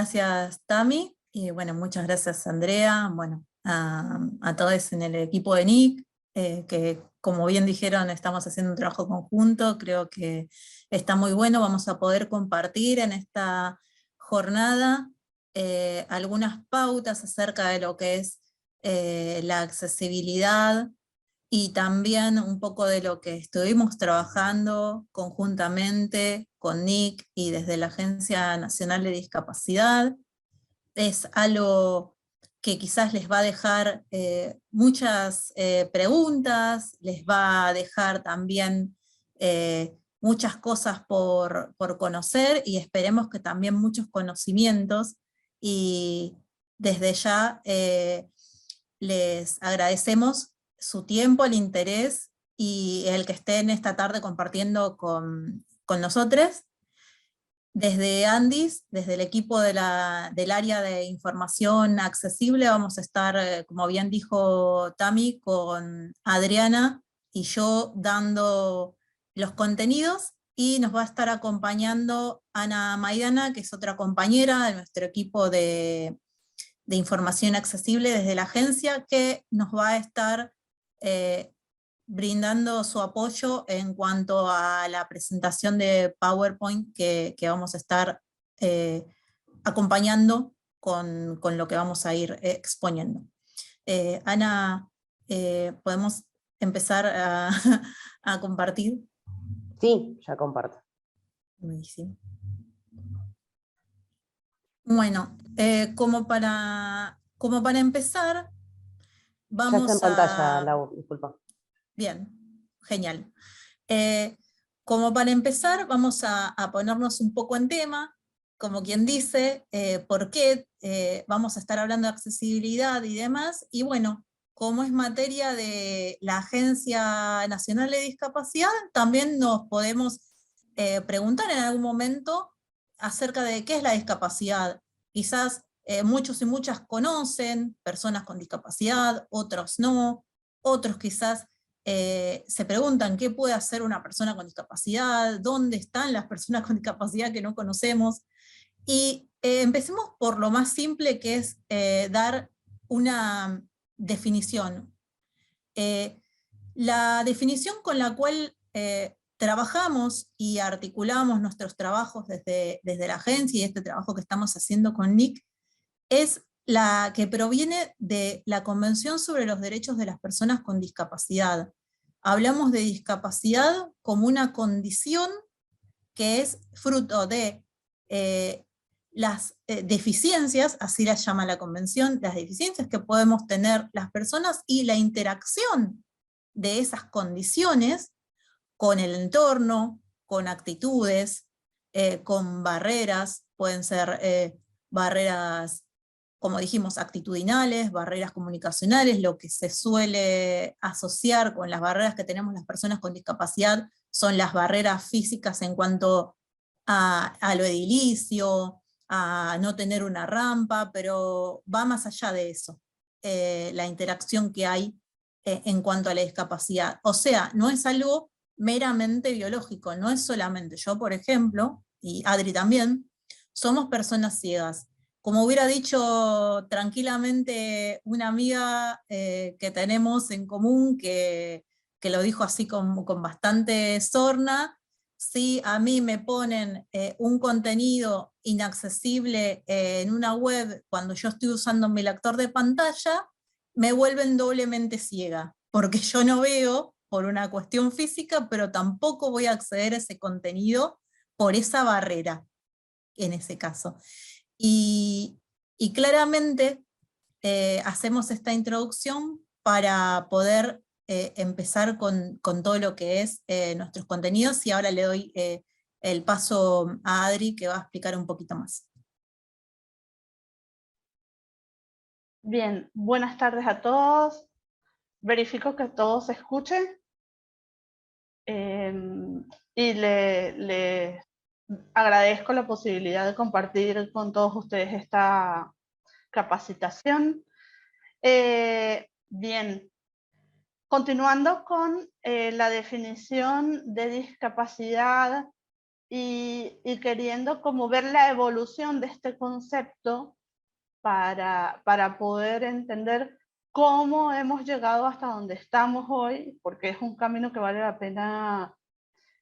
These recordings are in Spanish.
gracias, Tami, y bueno, muchas gracias, Andrea, bueno, a todos en el equipo de NIC, que como bien dijeron, estamos haciendo un trabajo conjunto, creo que está muy bueno, vamos a poder compartir en esta jornada algunas pautas acerca de lo que es la accesibilidad, y también un poco de lo que estuvimos trabajando conjuntamente con NIC y desde la Agencia Nacional de Discapacidad. Es algo que quizás les va a dejar muchas preguntas, les va a dejar también muchas cosas por conocer, y esperemos que también muchos conocimientos, y desde ya les agradecemos su tiempo, el interés y el que estén esta tarde compartiendo con nosotros. Desde Andis, desde el equipo del área de información accesible, vamos a estar, como bien dijo Tami, con Adriana y yo dando los contenidos, y nos va a estar acompañando Ana Maidana, que es otra compañera de nuestro equipo de información accesible desde la agencia, que nos va a estar brindando su apoyo en cuanto a la presentación de PowerPoint que vamos a estar acompañando con lo que vamos a ir exponiendo. Ana, ¿podemos empezar a compartir? Sí, ya comparto. Buenísimo. Bueno, como para empezar, Ya está en vamos pantalla, a... Lau, disculpa. Bien, genial. Como para empezar, vamos a ponernos un poco en tema, como quien dice, por qué vamos a estar hablando de accesibilidad y demás, y bueno, como es materia de la Agencia Nacional de Discapacidad, también nos podemos preguntar en algún momento acerca de qué es la discapacidad. Quizás muchos y muchas conocen personas con discapacidad, otros no, otros quizás se preguntan qué puede hacer una persona con discapacidad, dónde están las personas con discapacidad que no conocemos. Y empecemos por lo más simple, que es dar una definición. La definición con la cual trabajamos y articulamos nuestros trabajos desde la agencia, y este trabajo que estamos haciendo con NIC, es la que proviene de la Convención sobre los Derechos de las Personas con Discapacidad. Hablamos de discapacidad como una condición que es fruto de las deficiencias, así las llama la Convención, las deficiencias que podemos tener las personas y la interacción de esas condiciones con el entorno, con actitudes, con barreras, pueden ser barreras, como dijimos, actitudinales, barreras comunicacionales. Lo que se suele asociar con las barreras que tenemos las personas con discapacidad son las barreras físicas en cuanto a lo edilicio, a no tener una rampa, pero va más allá de eso, la interacción que hay en cuanto a la discapacidad. O sea, no es algo meramente biológico, no es solamente yo, por ejemplo, y Adri también, somos personas ciegas. Como hubiera dicho tranquilamente una amiga que tenemos en común, que lo dijo así con bastante sorna: si a mí me ponen un contenido inaccesible en una web cuando yo estoy usando mi lector de pantalla, me vuelven doblemente ciega, porque yo no veo por una cuestión física, pero tampoco voy a acceder a ese contenido por esa barrera, en ese caso. Y claramente hacemos esta introducción para poder empezar con todo lo que es nuestros contenidos, y ahora le doy el paso a Adri, que va a explicar un poquito más. Bien, buenas tardes a todos. Verifico que todos se escuchen. Y le agradezco la posibilidad de compartir con todos ustedes esta capacitación. Bien, continuando con la definición de discapacidad, y queriendo como ver la evolución de este concepto para poder entender cómo hemos llegado hasta donde estamos hoy, porque es un camino que vale la pena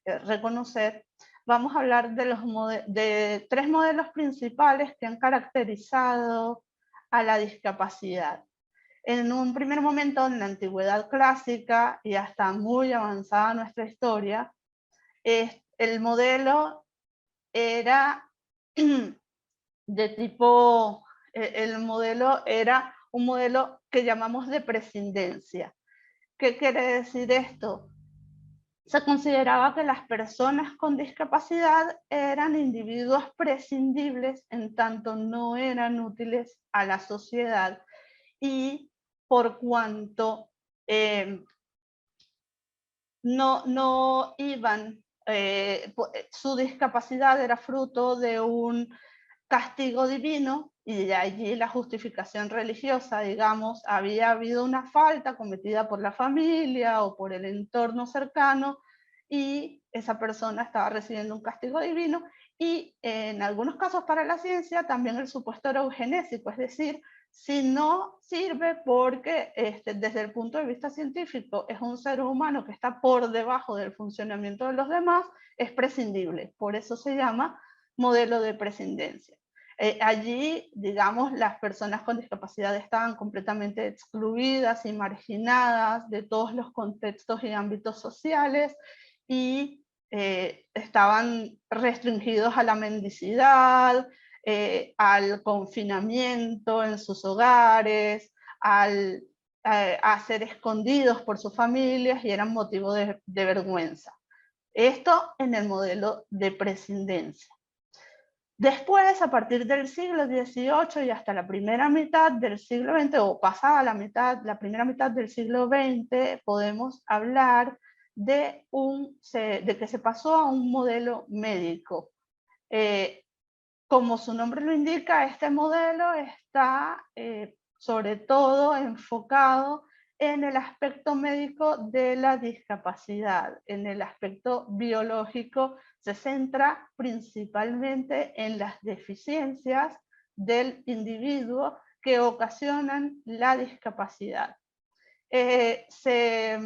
reconocer. Vamos a hablar de tres modelos principales que han caracterizado a la discapacidad. En un primer momento, en la antigüedad clásica y hasta muy avanzada nuestra historia, el modelo era de tipo, el modelo era un modelo que llamamos de prescindencia. ¿Qué quiere decir esto? Se consideraba que las personas con discapacidad eran individuos prescindibles en tanto no eran útiles a la sociedad y por cuanto no iban, su discapacidad era fruto de un castigo divino y de allí la justificación religiosa, digamos, había habido una falta cometida por la familia o por el entorno cercano y esa persona estaba recibiendo un castigo divino y en algunos casos para la ciencia también el supuesto era eugenésico, es decir, si no sirve porque desde el punto de vista científico es un ser humano que está por debajo del funcionamiento de los demás, es prescindible. Por eso se llama modelo de prescindencia. Allí, digamos, las personas con discapacidad estaban completamente excluidas y marginadas de todos los contextos y ámbitos sociales y estaban restringidos a la mendicidad, al confinamiento en sus hogares, a ser escondidos por sus familias y eran motivo de vergüenza. Esto en el modelo de prescindencia. Después, a partir del siglo XVIII y hasta la primera mitad del siglo XX, o pasada la primera mitad del siglo XX, podemos hablar de que se pasó a un modelo médico. Como su nombre lo indica, este modelo está sobre todo enfocado en el aspecto médico de la discapacidad. En el aspecto biológico se centra principalmente en las deficiencias del individuo que ocasionan la discapacidad. Se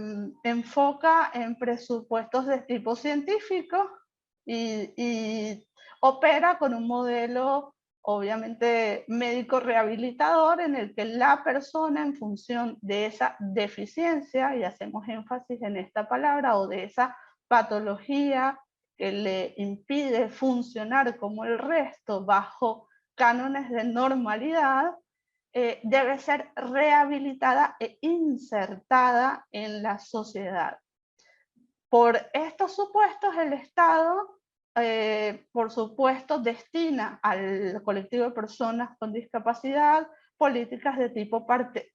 enfoca en presupuestos de tipo científico y opera con un modelo obviamente médico rehabilitador en el que la persona en función de esa deficiencia, y hacemos énfasis en esta palabra, o de esa patología que le impide funcionar como el resto bajo cánones de normalidad, debe ser rehabilitada e insertada en la sociedad. Por estos supuestos, el Estado, por supuesto, destina al colectivo de personas con discapacidad políticas de tipo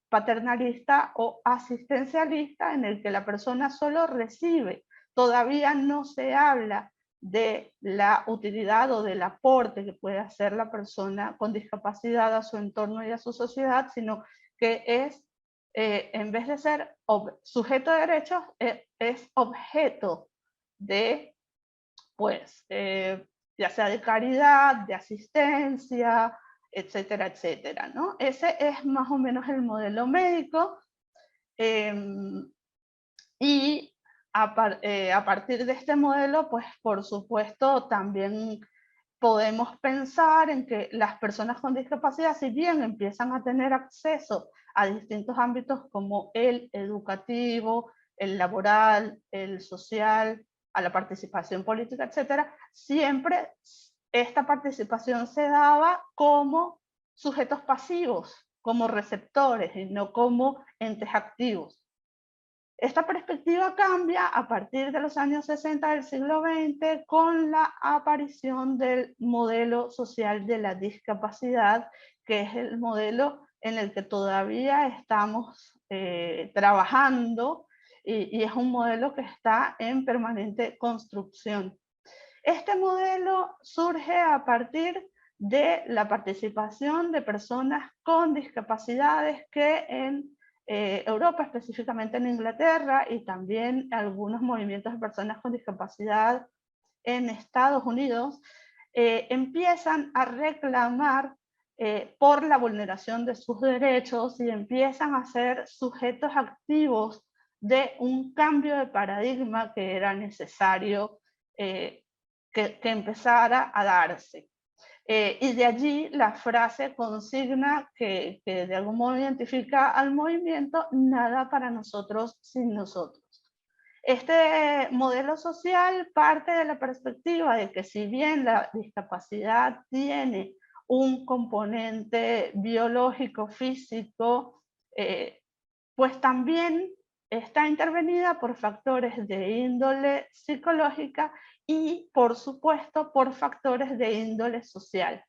paternalista o asistencialista, en el que la persona solo recibe. Todavía no se habla de la utilidad o del aporte que puede hacer la persona con discapacidad a su entorno y a su sociedad, sino que es, en vez de ser sujeto de derechos, es objeto de, pues, ya sea de caridad, de asistencia, etcétera, etcétera, ¿no? Ese es más o menos el modelo médico. Y a partir de este modelo, pues por supuesto también podemos pensar en que las personas con discapacidad, si bien empiezan a tener acceso a distintos ámbitos como el educativo, el laboral, el social, a la participación política, etcétera, siempre esta participación se daba como sujetos pasivos, como receptores y no como entes activos. Esta perspectiva cambia a partir de los años 60 del siglo XX con la aparición del modelo social de la discapacidad, que es el modelo en el que todavía estamos trabajando y es un modelo que está en permanente construcción. Este modelo surge a partir de la participación de personas con discapacidades que en Europa, específicamente en Inglaterra, y también algunos movimientos de personas con discapacidad en Estados Unidos, empiezan a reclamar por la vulneración de sus derechos y empiezan a ser sujetos activos de un cambio de paradigma que era necesario que empezara a darse. Y de allí la frase consigna que de algún modo identifica al movimiento: nada para nosotros sin nosotros. Este modelo social parte de la perspectiva de que si bien la discapacidad tiene un componente biológico, físico, pues también está intervenida por factores de índole psicológica y, por supuesto, por factores de índole social.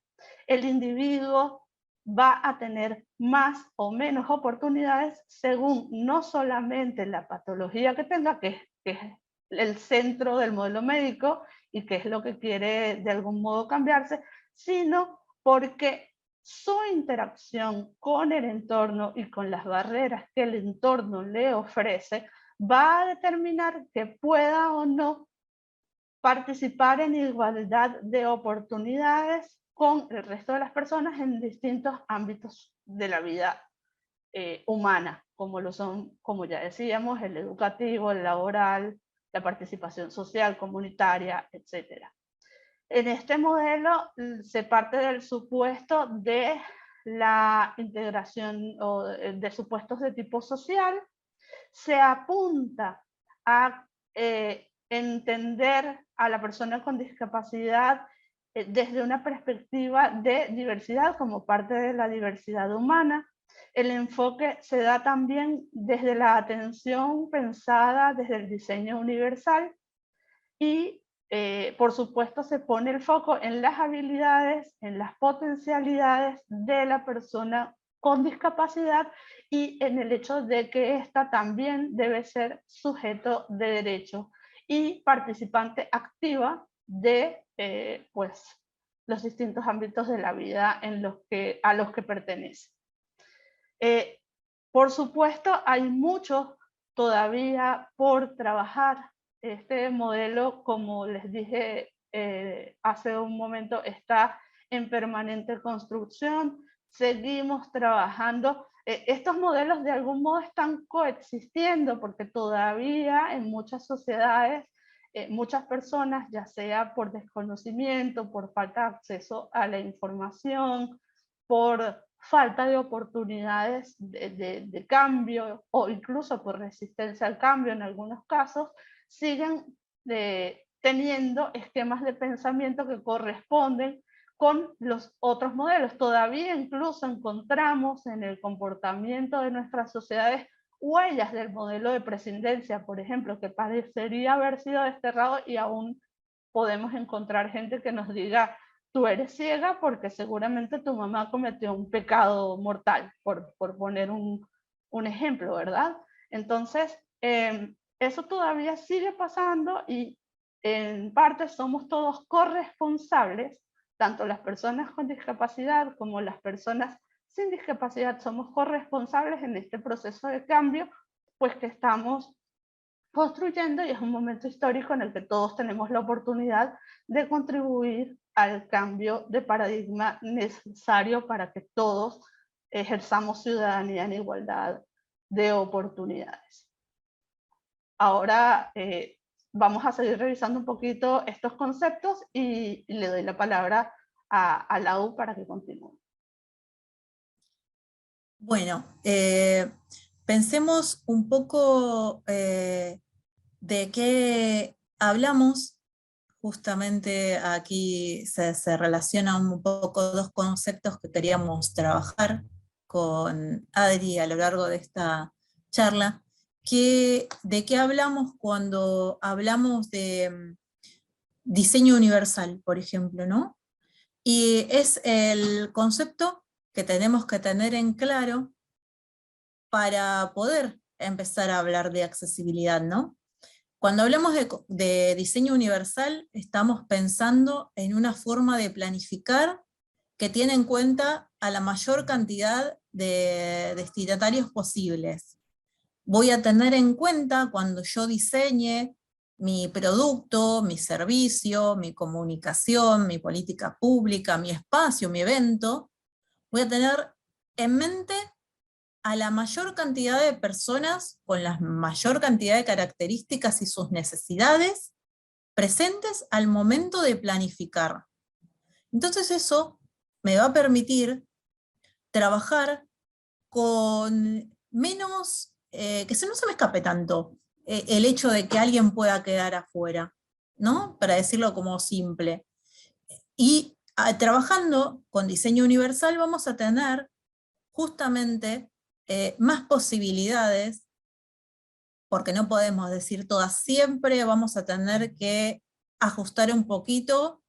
El individuo va a tener más o menos oportunidades según no solamente la patología que tenga, que es el centro del modelo médico y que es lo que quiere de algún modo cambiarse, sino porque su interacción con el entorno y con las barreras que el entorno le ofrece va a determinar que pueda o no participar en igualdad de oportunidades con el resto de las personas en distintos ámbitos de la vida humana, como lo son, como ya decíamos, el educativo, el laboral, la participación social, comunitaria, etc. En este modelo se parte del supuesto de la integración o de supuestos de tipo social, se apunta a entender a la persona con discapacidad desde una perspectiva de diversidad como parte de la diversidad humana. El enfoque se da también desde la atención pensada desde el diseño universal y por supuesto se pone el foco en las habilidades, en las potencialidades de la persona con discapacidad y en el hecho de que ésta también debe ser sujeto de derecho y participante activa de pues, los distintos ámbitos de la vida a los que pertenece. Por supuesto, hay mucho todavía por trabajar. Este modelo, como les dije hace un momento, está en permanente construcción. Seguimos trabajando. Estos modelos de algún modo están coexistiendo porque todavía en muchas sociedades, muchas personas, ya sea por desconocimiento, por falta de acceso a la información, por falta de oportunidades de cambio o incluso por resistencia al cambio en algunos casos, siguen teniendo esquemas de pensamiento que corresponden con los otros modelos. Todavía incluso encontramos en el comportamiento de nuestras sociedades huellas del modelo de prescindencia, por ejemplo, que parecería haber sido desterrado y aún podemos encontrar gente que nos diga: tú eres ciega porque seguramente tu mamá cometió un pecado mortal, por poner un ejemplo, ¿verdad? Entonces, eso todavía sigue pasando y en parte somos todos corresponsables, tanto las personas con discapacidad como las personas sin discapacidad somos corresponsables en este proceso de cambio, pues que estamos construyendo y es un momento histórico en el que todos tenemos la oportunidad de contribuir al cambio de paradigma necesario para que todos ejerzamos ciudadanía en igualdad de oportunidades. Ahora vamos a seguir revisando un poquito estos conceptos y le doy la palabra a Lau para que continúe. Bueno, pensemos un poco de qué hablamos. Justamente aquí se relacionan un poco dos conceptos que queríamos trabajar con Adri a lo largo de esta charla. ¿De qué hablamos cuando hablamos de diseño universal, por ejemplo, ¿no? Y es el concepto que tenemos que tener en claro para poder empezar a hablar de accesibilidad, ¿no? Cuando hablamos de diseño universal, estamos pensando en una forma de planificar que tiene en cuenta a la mayor cantidad de destinatarios posibles. Voy a tener en cuenta, cuando yo diseñe mi producto, mi servicio, mi comunicación, mi política pública, mi espacio, mi evento, voy a tener en mente a la mayor cantidad de personas con la mayor cantidad de características y sus necesidades presentes al momento de planificar. Entonces eso me va a permitir trabajar con menos, que no se me escape tanto el hecho de que alguien pueda quedar afuera, ¿no? Para decirlo como simple. Y trabajando con diseño universal vamos a tener justamente más posibilidades, porque no podemos decir todas siempre, vamos a tener que ajustar un poquito,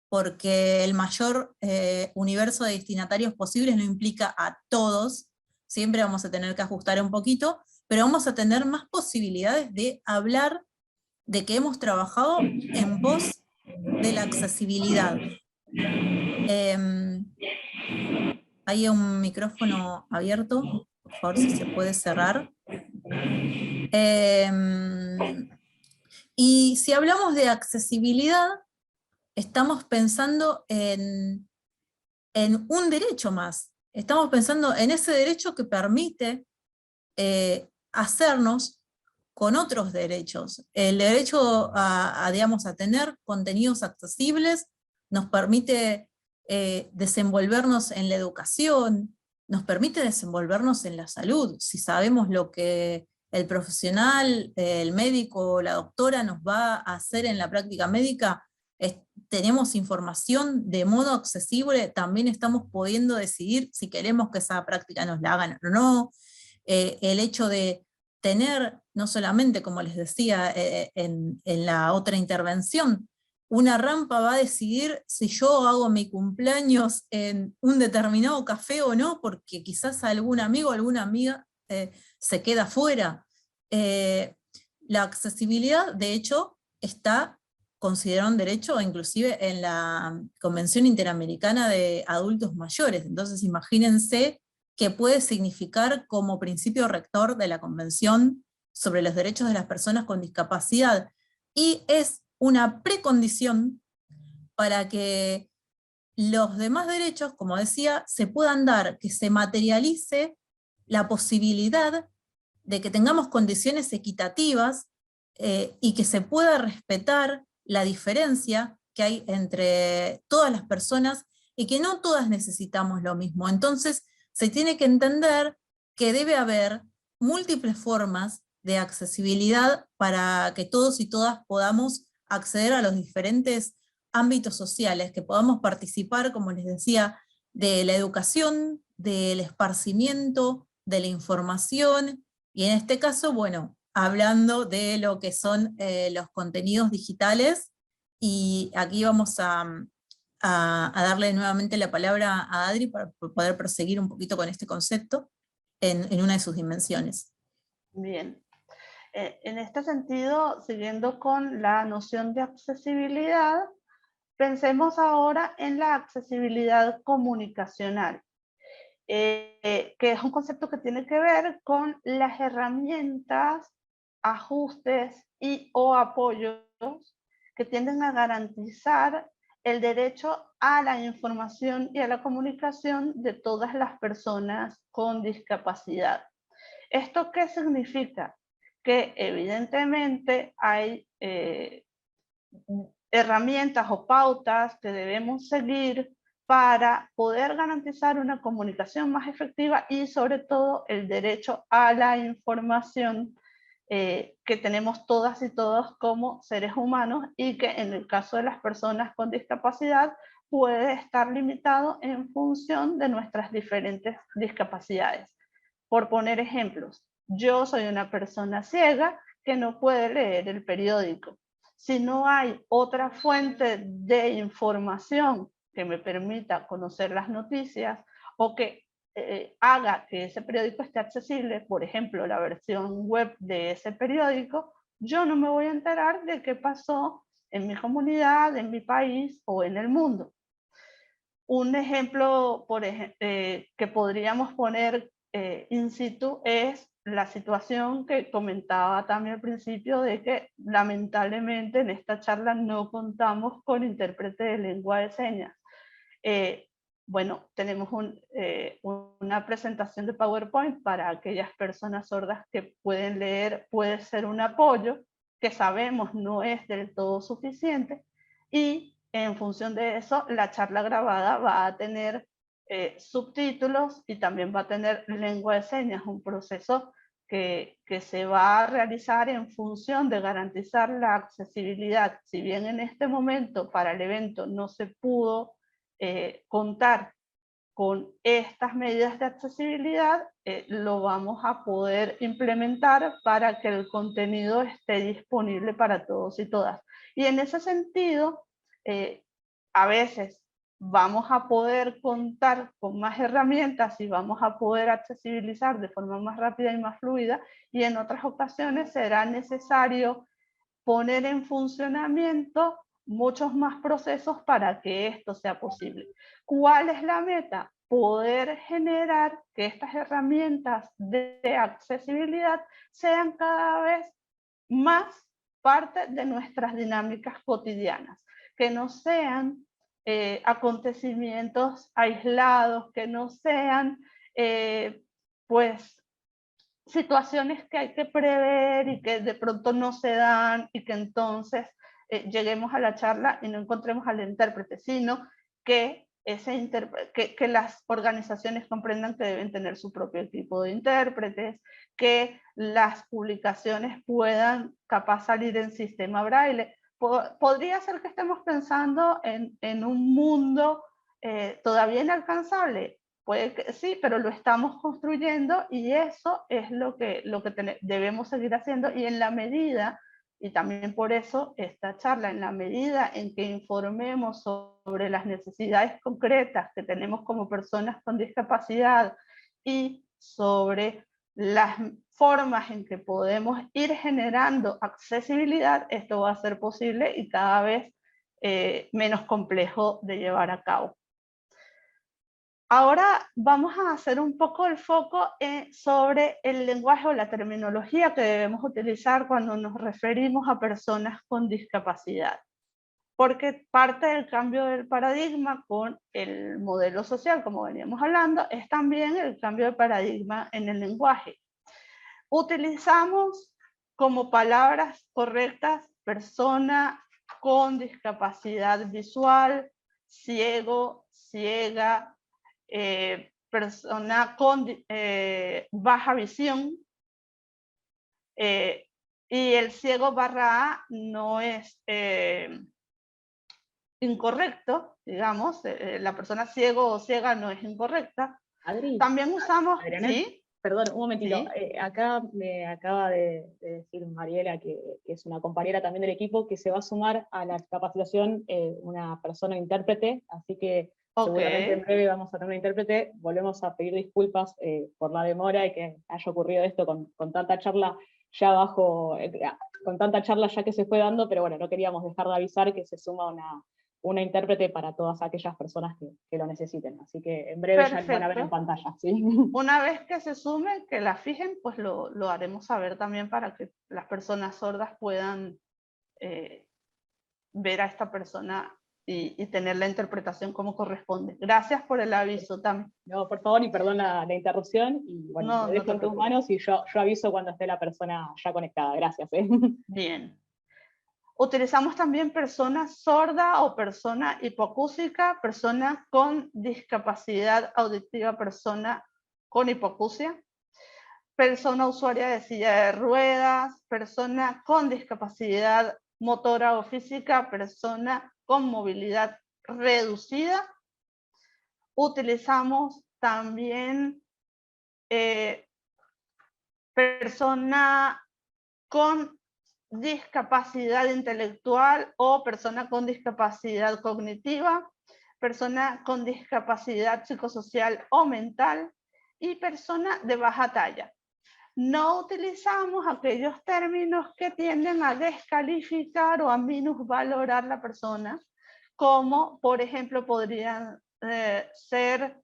porque el mayor universo de destinatarios posibles no implica a todos, siempre vamos a tener que ajustar un poquito, pero vamos a tener más posibilidades de hablar de que hemos trabajado en pos de la accesibilidad. Hay un micrófono abierto, por favor, si se puede cerrar. Y si hablamos de accesibilidad, estamos pensando en un derecho más. Estamos pensando en ese derecho que permite hacernos con otros derechos. El derecho digamos, a tener contenidos accesibles nos permite desenvolvernos en la educación, nos permite desenvolvernos en la salud. Si sabemos lo que el profesional, el médico, la doctora nos va a hacer en la práctica médica, tenemos información de modo accesible, también estamos pudiendo decidir si queremos que esa práctica nos la hagan o no. El hecho de tener, no solamente, como les decía en la otra intervención, una rampa va a decidir si yo hago mi cumpleaños en un determinado café o no, porque quizás algún amigo o alguna amiga se queda fuera. La accesibilidad, de hecho, está considerado un derecho, inclusive en la Convención Interamericana de Adultos Mayores. Entonces imagínense que puede significar como principio rector de la Convención sobre los Derechos de las Personas con Discapacidad, y es una precondición para que los demás derechos, como decía, se puedan dar, que se materialice la posibilidad de que tengamos condiciones equitativas y que se pueda respetar la diferencia que hay entre todas las personas y que no todas necesitamos lo mismo. Entonces, se tiene que entender que debe haber múltiples formas de accesibilidad para que todos y todas podamos acceder a los diferentes ámbitos sociales, que podamos participar, como les decía, de la educación, del esparcimiento, de la información, y en este caso, bueno, hablando de lo que son los contenidos digitales, y aquí vamos a darle nuevamente la palabra a Adri para poder proseguir un poquito con este concepto en una de sus dimensiones. Bien. En este sentido, siguiendo con la noción de accesibilidad, pensemos ahora en la accesibilidad comunicacional, que es un concepto que tiene que ver con las herramientas, ajustes y o apoyos que tienden a garantizar el derecho a la información y a la comunicación de todas las personas con discapacidad. ¿Esto qué significa? Que evidentemente hay herramientas o pautas que debemos seguir para poder garantizar una comunicación más efectiva y sobre todo el derecho a la información que tenemos todas y todos como seres humanos, y que en el caso de las personas con discapacidad puede estar limitado en función de nuestras diferentes discapacidades. Por poner ejemplos, yo soy una persona ciega que no puede leer el periódico. Si no hay otra fuente de información que me permita conocer las noticias o que haga que ese periódico esté accesible, por ejemplo, la versión web de ese periódico, yo no me voy a enterar de qué pasó en mi comunidad, en mi país o en el mundo. Un ejemplo que podríamos poner in situ es la situación que comentaba también al principio de que lamentablemente en esta charla no contamos con intérprete de lengua de señas. Bueno, tenemos una presentación de PowerPoint para aquellas personas sordas que pueden leer, puede ser un apoyo, que sabemos no es del todo suficiente, y en función de eso, la charla grabada va a tener subtítulos y también va a tener lengua de señas, un proceso que se va a realizar en función de garantizar la accesibilidad. Si bien en este momento para el evento no se pudo contar con estas medidas de accesibilidad, lo vamos a poder implementar para que el contenido esté disponible para todos y todas. Y en ese sentido, a veces vamos a poder contar con más herramientas y vamos a poder accesibilizar de forma más rápida y más fluida, y en otras ocasiones será necesario poner en funcionamiento muchos más procesos para que esto sea posible. ¿Cuál es la meta? Poder generar que estas herramientas de accesibilidad sean cada vez más parte de nuestras dinámicas cotidianas, que no sean acontecimientos aislados, que no sean pues situaciones que hay que prever y que de pronto no se dan, y que entonces lleguemos a la charla y no encontremos al intérprete, sino que, que las organizaciones comprendan que deben tener su propio equipo de intérpretes, que las publicaciones puedan capaz salir en sistema braille. Podría ser que estemos pensando en un mundo todavía inalcanzable. Puede que sí, pero lo estamos construyendo, y eso es lo que debemos seguir haciendo. Y en la medida, y también por eso esta charla, en la medida en que informemos sobre las necesidades concretas que tenemos como personas con discapacidad y sobre las formas en que podemos ir generando accesibilidad, esto va a ser posible y cada vez menos complejo de llevar a cabo. Ahora vamos a hacer un poco el foco sobre el lenguaje o la terminología que debemos utilizar cuando nos referimos a personas con discapacidad. Porque parte del cambio del paradigma con el modelo social, como veníamos hablando, es también el cambio de paradigma en el lenguaje. Utilizamos como palabras correctas persona con discapacidad visual, ciego, ciega, persona con baja visión, y el ciego barra A no es incorrecto, digamos, la persona ciego o ciega no es incorrecta. Adri, También usamos, Adriana, ¿sí? Perdón, un momentito. ¿Sí? Acá me acaba de decir Mariela, que es una compañera también del equipo, que se va a sumar a la capacitación una persona intérprete, así que seguramente en breve vamos a tener un intérprete. Volvemos a pedir disculpas por la demora y que haya ocurrido esto con tanta charla ya con tanta charla ya que se fue dando, pero bueno, no queríamos dejar de avisar que se suma una intérprete para todas aquellas personas que lo necesiten. Así que en breve ya lo van a ver en pantalla. ¿Sí? Una vez que se sumen, que la fijen, pues lo haremos saber también para que las personas sordas puedan ver a esta persona y tener la interpretación como corresponde. Gracias por el aviso también. No, por favor, y perdón la interrupción, y bueno, lo dejo en tus manos y yo aviso cuando esté la persona ya conectada. Gracias. Bien. Utilizamos también persona sorda o persona hipoacúsica, persona con discapacidad auditiva, persona con hipoacusia, persona usuaria de silla de ruedas, persona con discapacidad motora o física, persona con movilidad reducida. Utilizamos también persona con discapacidad intelectual o persona con discapacidad cognitiva, persona con discapacidad psicosocial o mental y persona de baja talla. No utilizamos aquellos términos que tienden a descalificar o a minusvalorar la persona, como por ejemplo podrían ser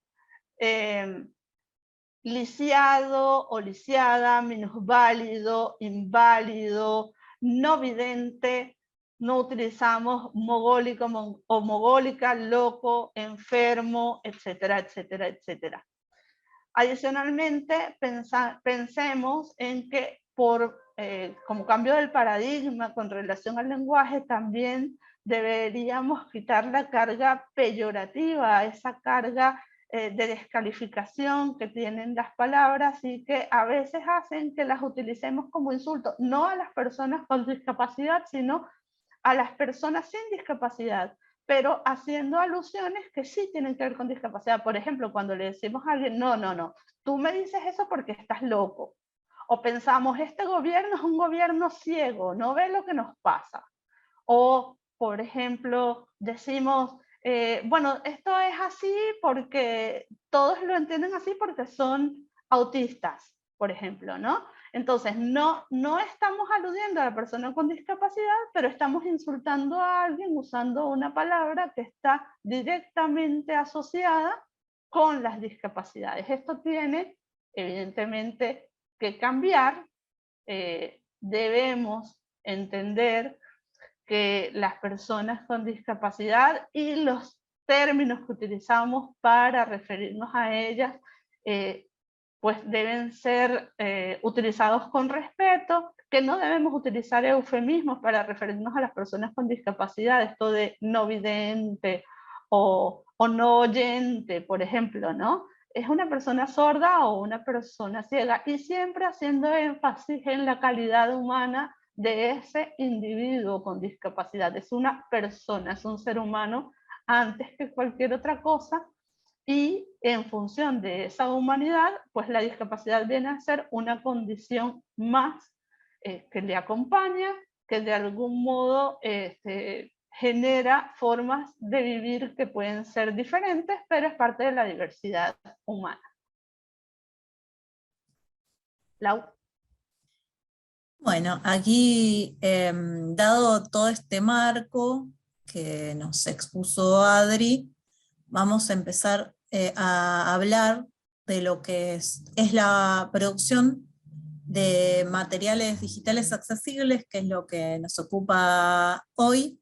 lisiado o lisiada, minusválido, inválido, no vidente. No utilizamos mogólico o mogólica, loco, enfermo, etcétera, etcétera, etcétera. Adicionalmente, pensemos en que como cambio del paradigma con relación al lenguaje, también deberíamos quitar la carga peyorativa, esa carga de descalificación que tienen las palabras y que a veces hacen que las utilicemos como insulto, no a las personas con discapacidad, sino a las personas sin discapacidad, pero haciendo alusiones que sí tienen que ver con discapacidad. Por ejemplo, cuando le decimos a alguien, no, tú me dices eso porque estás loco. O pensamos, este gobierno es un gobierno ciego, no ve lo que nos pasa. O, por ejemplo, decimos, bueno, esto es así porque todos lo entienden así porque son autistas, por ejemplo, ¿no? Entonces, no estamos aludiendo a la persona con discapacidad, pero estamos insultando a alguien usando una palabra que está directamente asociada con las discapacidades. Esto tiene, evidentemente, que cambiar. Debemos entender que las personas con discapacidad y los términos que utilizamos para referirnos a ellas pues deben ser utilizados con respeto, que no debemos utilizar eufemismos para referirnos a las personas con discapacidad, esto de no vidente o no oyente, por ejemplo, ¿no? Es una persona sorda o una persona ciega, y siempre haciendo énfasis en la calidad humana de ese individuo con discapacidad. Es una persona, es un ser humano antes que cualquier otra cosa, y en función de esa humanidad, pues la discapacidad viene a ser una condición más que le acompaña, que de algún modo genera formas de vivir que pueden ser diferentes, pero es parte de la diversidad humana. Lau. Bueno, aquí, dado todo este marco que nos expuso Adri, vamos a empezar a hablar de lo que es la producción de materiales digitales accesibles, que es lo que nos ocupa hoy.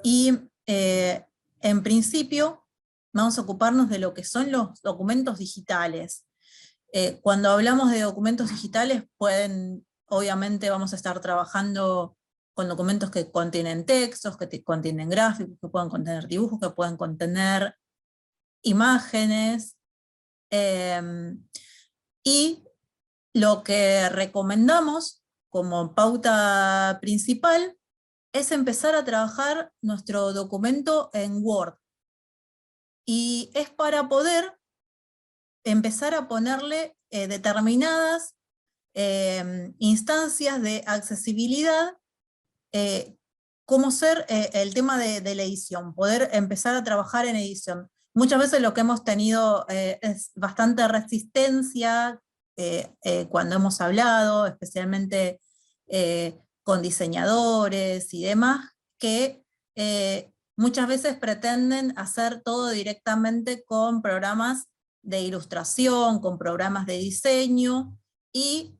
Y en principio vamos a ocuparnos de lo que son los documentos digitales. Cuando hablamos de documentos digitales, obviamente vamos a estar trabajando con documentos que contienen textos, que contienen gráficos, que pueden contener dibujos, que pueden contener imágenes. Y lo que recomendamos como pauta principal es empezar a trabajar nuestro documento en Word. Y es para poder empezar a ponerle determinadas instancias de accesibilidad, como ser el tema de la edición, poder empezar a trabajar en edición. Muchas veces lo que hemos tenido es bastante resistencia cuando hemos hablado, especialmente con diseñadores y demás, que muchas veces pretenden hacer todo directamente con programas de ilustración, con programas de diseño, y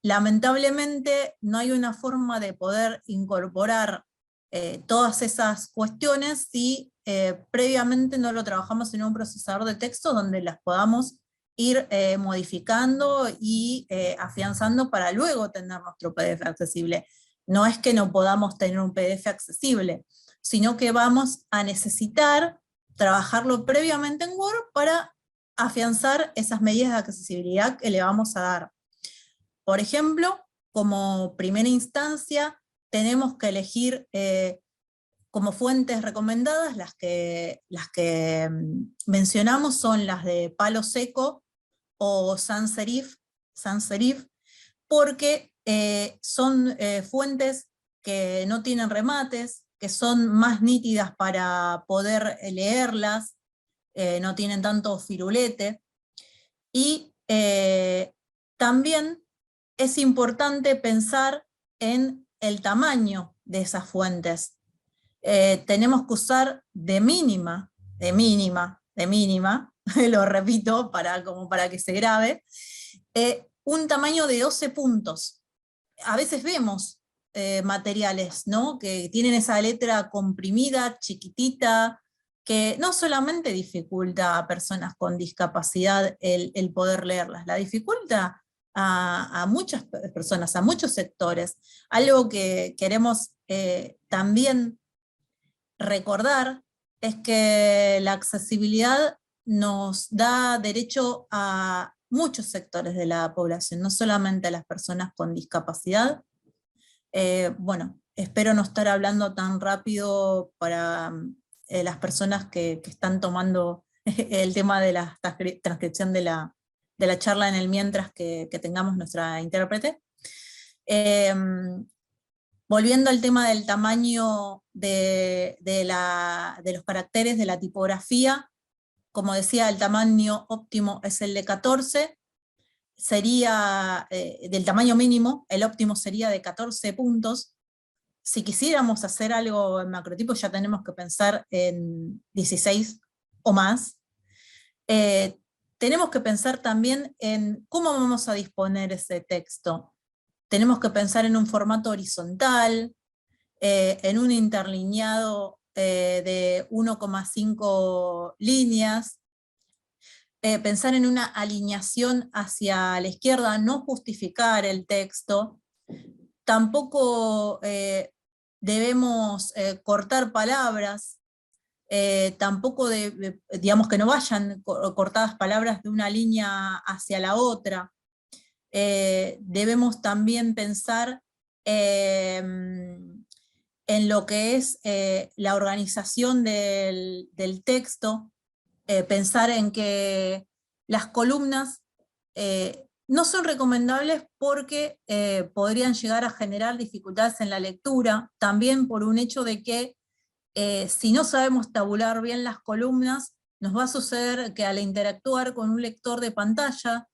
lamentablemente no hay una forma de poder incorporar todas esas cuestiones si previamente no lo trabajamos en un procesador de texto donde las podamos ir modificando y afianzando para luego tener nuestro PDF accesible. No es que no podamos tener un PDF accesible, sino que vamos a necesitar trabajarlo previamente en Word para afianzar esas medidas de accesibilidad que le vamos a dar. Por ejemplo, como primera instancia, tenemos que elegir como fuentes recomendadas, las que mencionamos son las de Palo Seco o sans serif, porque son fuentes que no tienen remates, que son más nítidas para poder leerlas, no tienen tanto firulete, y también es importante pensar en el tamaño de esas fuentes. Tenemos que usar de mínima lo repito como para que se grabe, un tamaño de 12 puntos. A veces vemos materiales, ¿no?, que tienen esa letra comprimida, chiquitita, que no solamente dificulta a personas con discapacidad el poder leerlas, la dificulta a muchas personas, a muchos sectores. Algo que queremos también recordar es que la accesibilidad nos da derecho a muchos sectores de la población, no solamente a las personas con discapacidad. Bueno, espero no estar hablando tan rápido para las personas que están tomando el tema de la transcripción de la charla en el mientras que tengamos nuestra intérprete. Volviendo al tema del tamaño de los caracteres de la tipografía, como decía, el tamaño óptimo es el de 14, sería del tamaño mínimo, el óptimo sería de 14 puntos. Si quisiéramos hacer algo en macrotipo ya tenemos que pensar en 16 o más. Tenemos que pensar también en cómo vamos a disponer ese texto. Tenemos que pensar en un formato horizontal, en un interlineado de 1,5 líneas, pensar en una alineación hacia la izquierda, no justificar el texto. Tampoco debemos cortar palabras, tampoco digamos que no vayan cortadas palabras de una línea hacia la otra. Debemos también pensar en lo que es la organización del texto, pensar en que las columnas no son recomendables porque podrían llegar a generar dificultades en la lectura, también por un hecho de que si no sabemos tabular bien las columnas, nos va a suceder que al interactuar con un lector de pantalla,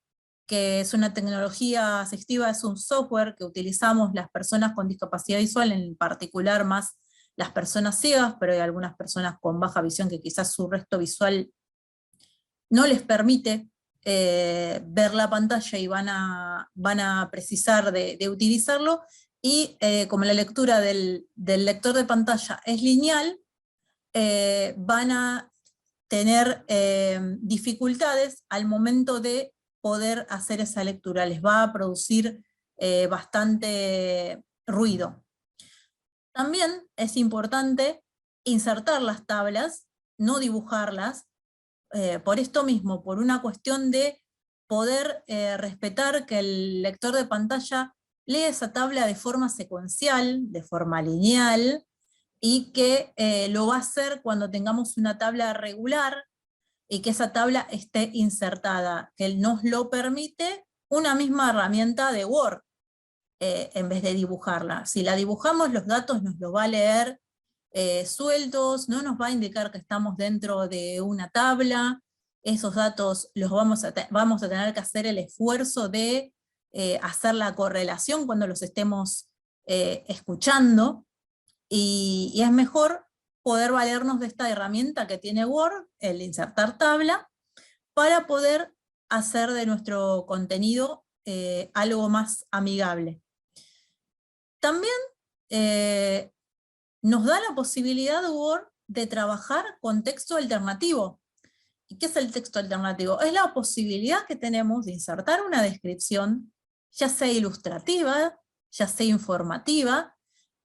que es una tecnología asistiva, es un software que utilizamos las personas con discapacidad visual, en particular más las personas ciegas, pero hay algunas personas con baja visión que quizás su resto visual no les permite ver la pantalla y van a precisar de utilizarlo, y como la lectura del lector de pantalla es lineal, van a tener dificultades al momento de poder hacer esa lectura, les va a producir bastante ruido. También es importante insertar las tablas, no dibujarlas, por esto mismo, por una cuestión de poder respetar que el lector de pantalla lea esa tabla de forma secuencial, de forma lineal, y que lo va a hacer cuando tengamos una tabla regular, y que esa tabla esté insertada, que nos lo permite una misma herramienta de Word, en vez de dibujarla. Si la dibujamos, los datos nos los va a leer sueltos, no nos va a indicar que estamos dentro de una tabla. Esos datos los vamos a tener que hacer el esfuerzo de hacer la correlación cuando los estemos escuchando, y es mejor poder valernos de esta herramienta que tiene Word, el insertar tabla, para poder hacer de nuestro contenido algo más amigable. También nos da la posibilidad Word de trabajar con texto alternativo. ¿Y qué es el texto alternativo? Es la posibilidad que tenemos de insertar una descripción, ya sea ilustrativa, ya sea informativa,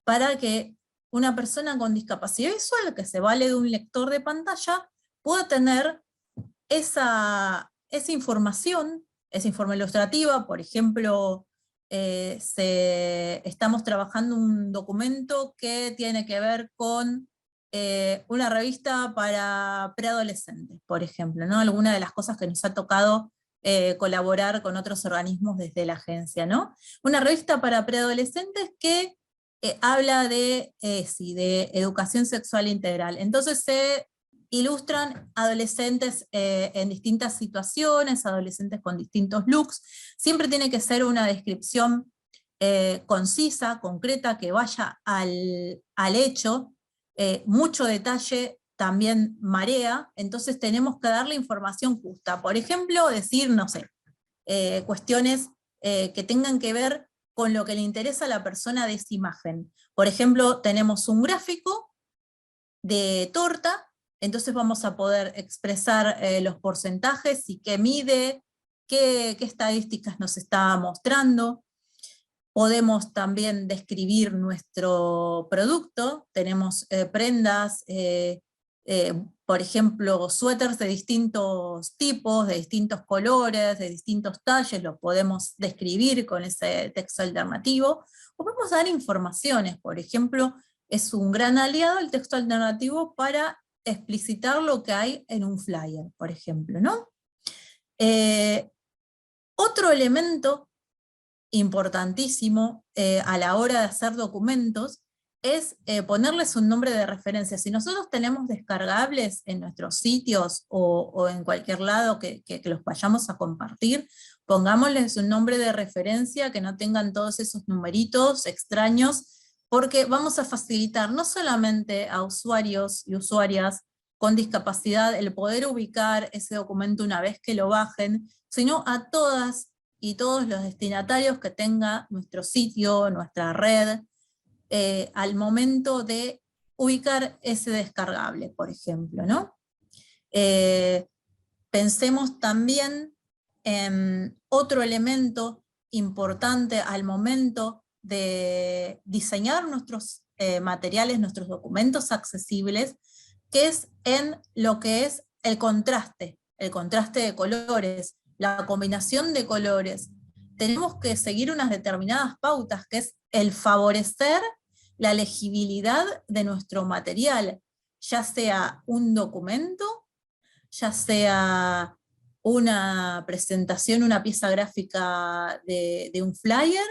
para que una persona con discapacidad visual que se vale de un lector de pantalla pueda tener esa información, esa informe ilustrativa. Por ejemplo, estamos trabajando un documento que tiene que ver con una revista para preadolescentes, por ejemplo, ¿no? Alguna de las cosas que nos ha tocado colaborar con otros organismos desde la agencia, ¿no? Una revista para preadolescentes que habla de educación sexual integral. Entonces se ilustran adolescentes en distintas situaciones, adolescentes con distintos looks. Siempre tiene que ser una descripción concisa, concreta, que vaya al hecho. Mucho detalle también marea, entonces tenemos que darle información justa. Por ejemplo, decir, no sé, cuestiones que tengan que ver con lo que le interesa a la persona de esa imagen. Por ejemplo, tenemos un gráfico de torta, entonces vamos a poder expresar los porcentajes y qué mide, qué estadísticas nos está mostrando. Podemos también describir nuestro producto, tenemos prendas, por ejemplo, suéteres de distintos tipos, de distintos colores, de distintos talles, lo podemos describir con ese texto alternativo, o podemos dar informaciones, por ejemplo, es un gran aliado el texto alternativo para explicitar lo que hay en un flyer, por ejemplo, ¿no? Otro elemento importantísimo a la hora de hacer documentos es ponerles un nombre de referencia. Si nosotros tenemos descargables en nuestros sitios o en cualquier lado que los vayamos a compartir, pongámosles un nombre de referencia que no tengan todos esos numeritos extraños, porque vamos a facilitar no solamente a usuarios y usuarias con discapacidad el poder ubicar ese documento una vez que lo bajen, sino a todas y todos los destinatarios que tenga nuestro sitio, nuestra red, al momento de ubicar ese descargable, por ejemplo, ¿no? Pensemos también en otro elemento importante al momento de diseñar nuestros materiales, nuestros documentos accesibles, que es en lo que es el contraste de colores, la combinación de colores. Tenemos que seguir unas determinadas pautas, que es el favorecer la legibilidad de nuestro material, ya sea un documento, ya sea una presentación, una pieza gráfica de un flyer,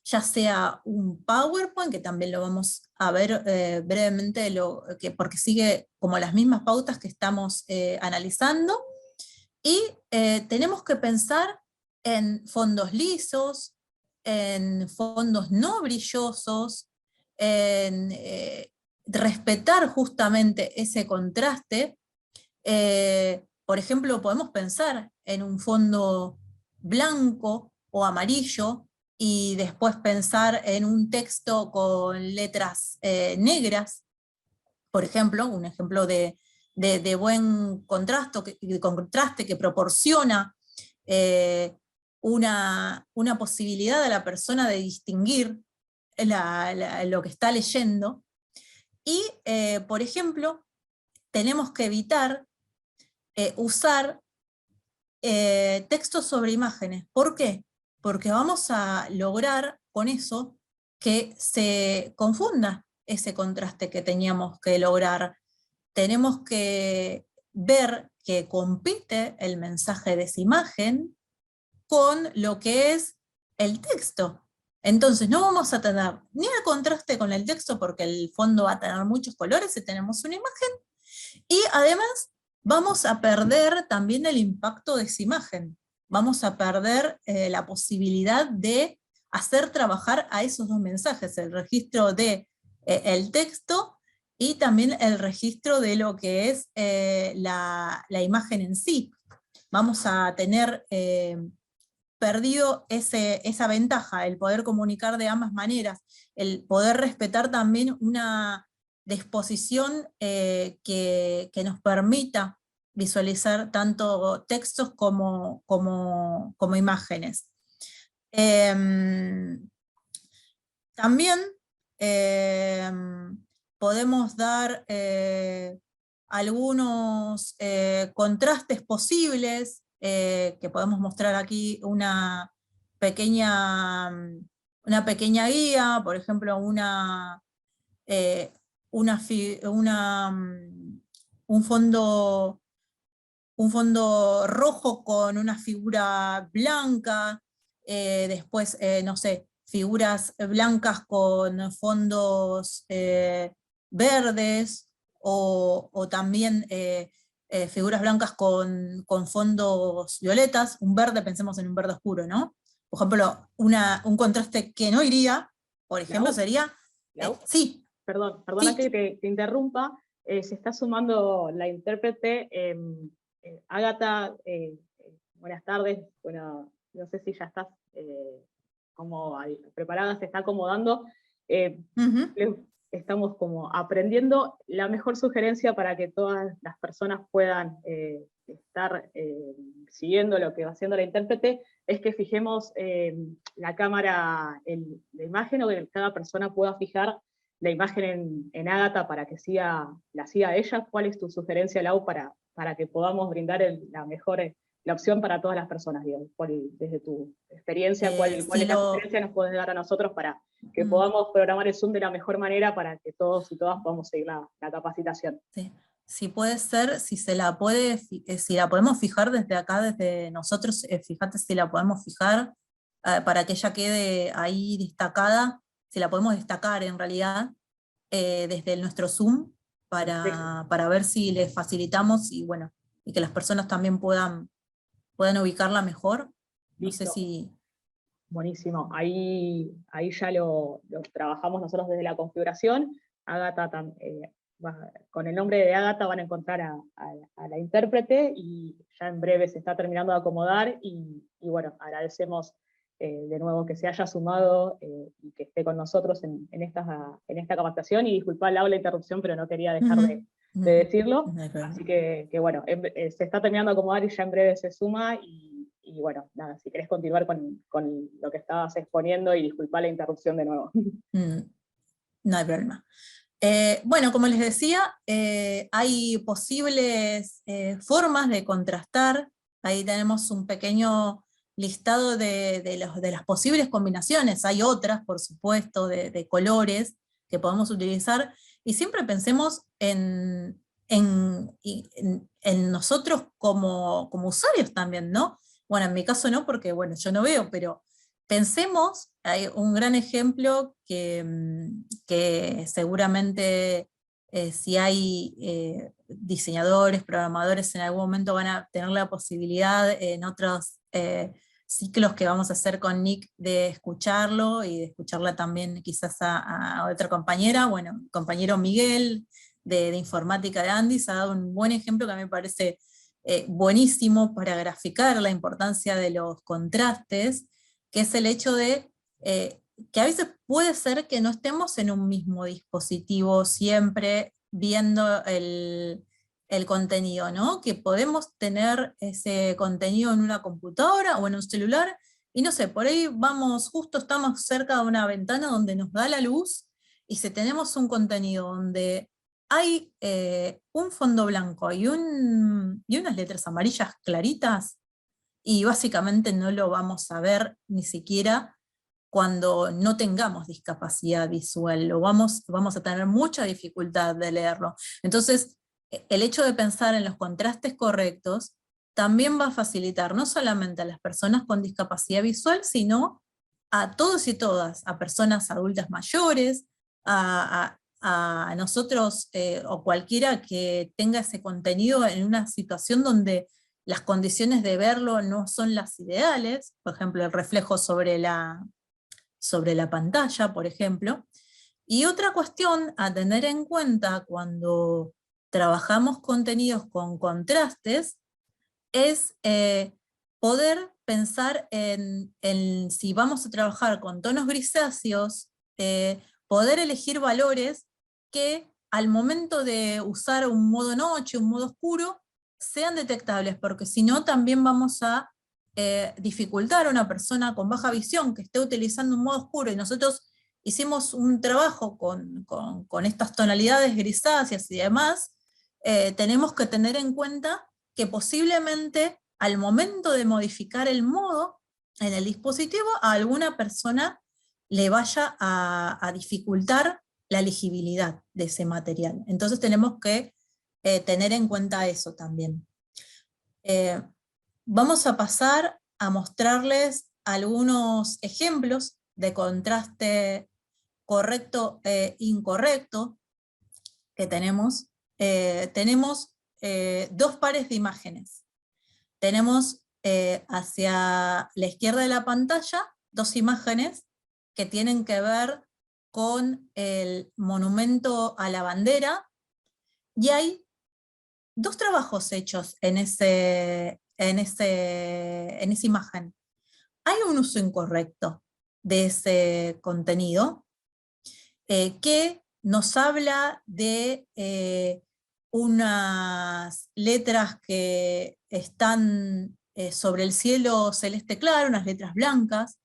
ya sea un PowerPoint, que también lo vamos a ver brevemente, porque sigue como las mismas pautas que estamos analizando, y tenemos que pensar en fondos lisos, en fondos no brillosos, en respetar justamente ese contraste. Por ejemplo, podemos pensar en un fondo blanco o amarillo, y después pensar en un texto con letras negras, por ejemplo, un ejemplo de buen contraste que proporciona una posibilidad a la persona de distinguir lo que está leyendo. Y, por ejemplo, tenemos que evitar usar textos sobre imágenes. ¿Por qué? Porque vamos a lograr con eso que se confunda ese contraste que teníamos que lograr. Tenemos que ver que compite el mensaje de esa imagen con lo que es el texto. Entonces no vamos a tener ni el contraste con el texto, porque el fondo va a tener muchos colores si tenemos una imagen, y además vamos a perder también el impacto de esa imagen. Vamos a perder la posibilidad de hacer trabajar a esos dos mensajes, el registro de el texto y también el registro de lo que es la imagen en sí. Vamos a tener perdido esa ventaja, el poder comunicar de ambas maneras, el poder respetar también una disposición que nos permita visualizar tanto textos como imágenes. También podemos dar algunos contrastes posibles, que podemos mostrar aquí una pequeña guía, por ejemplo, un fondo rojo con una figura blanca, después, no sé, figuras blancas con fondos verdes, o también figuras blancas con fondos violetas. Un verde, pensemos en un verde oscuro, ¿no? Por ejemplo, un contraste que no iría, por ejemplo, sería... ¿Lau? sí. Perdona sí. que te interrumpa. se está sumando la intérprete. Ágata, buenas tardes. Bueno, no sé si ya estás como preparada, se está acomodando. Estamos como aprendiendo. La mejor sugerencia para que todas las personas puedan estar siguiendo lo que va haciendo la intérprete es que fijemos la cámara, la imagen, o que cada persona pueda fijar la imagen en Ágata para que la siga ella. ¿Cuál es tu sugerencia, Lau, para que podamos brindar la opción para todas las personas? Digamos, desde tu experiencia, ¿cuál es la sugerencia que nos puedes dar a nosotros para que podamos programar el Zoom de la mejor manera para que todos y todas podamos seguir la capacitación? Sí. Si puede ser, si la podemos fijar desde acá, desde nosotros, fíjate si la podemos fijar para que ella quede ahí destacada, si la podemos destacar en realidad desde nuestro Zoom, para ver si le facilitamos y bueno, y que las personas también puedan ubicarla mejor. No sé si... Buenísimo, ahí ya lo trabajamos nosotros desde la configuración. Ágata, con el nombre de Ágata van a encontrar a la intérprete, y ya en breve se está terminando de acomodar, y bueno, agradecemos de nuevo que se haya sumado y que esté con nosotros en esta capacitación, y disculpa, Lau, la interrupción, pero no quería dejar de decirlo. Así que bueno, se está terminando de acomodar y ya en breve se suma, y bueno, nada, si querés continuar con lo que estabas exponiendo, y disculpa la interrupción de nuevo. No hay problema. Bueno, como les decía, hay posibles formas de contrastar. Ahí tenemos un pequeño listado de las posibles combinaciones. Hay otras, por supuesto, de colores que podemos utilizar, y siempre pensemos en nosotros como usuarios también, ¿no? Bueno, en mi caso no, porque bueno, yo no veo, pero pensemos, hay un gran ejemplo que seguramente si hay diseñadores, programadores, en algún momento van a tener la posibilidad en otros ciclos que vamos a hacer con Nick de escucharlo, y de escucharla también quizás a otra compañera. Bueno, compañero Miguel de informática de Andis ha dado un buen ejemplo que a mí me parece buenísimo para graficar la importancia de los contrastes, que es el hecho de que a veces puede ser que no estemos en un mismo dispositivo siempre viendo el contenido, ¿no? Que podemos tener ese contenido en una computadora o en un celular, y no sé, por ahí justo estamos cerca de una ventana donde nos da la luz, y si tenemos un contenido donde hay un fondo blanco y unas letras amarillas claritas, y básicamente no lo vamos a ver ni siquiera cuando no tengamos discapacidad visual, vamos a tener mucha dificultad de leerlo. Entonces, el hecho de pensar en los contrastes correctos también va a facilitar no solamente a las personas con discapacidad visual, sino a todos y todas, a personas adultas mayores, a nosotros o cualquiera que tenga ese contenido en una situación donde las condiciones de verlo no son las ideales, por ejemplo, el reflejo sobre la pantalla, por ejemplo. Y otra cuestión a tener en cuenta cuando trabajamos contenidos con contrastes es poder pensar en si vamos a trabajar con tonos grisáceos, poder elegir valores que al momento de usar un modo noche, un modo oscuro, sean detectables, porque si no también vamos a dificultar a una persona con baja visión que esté utilizando un modo oscuro, y nosotros hicimos un trabajo con estas tonalidades grisáceas y demás. Tenemos que tener en cuenta que posiblemente al momento de modificar el modo en el dispositivo, a alguna persona le vaya a dificultar la legibilidad de ese material. Entonces tenemos que tener en cuenta eso también. Vamos a pasar a mostrarles algunos ejemplos de contraste correcto e incorrecto que tenemos. Tenemos dos pares de imágenes. Tenemos hacia la izquierda de la pantalla dos imágenes que tienen que ver con el monumento a la bandera Y hay 2 trabajos hechos en esa imagen. Hay un uso incorrecto de ese contenido que nos habla de unas letras que están sobre el cielo celeste claro, unas letras blancas.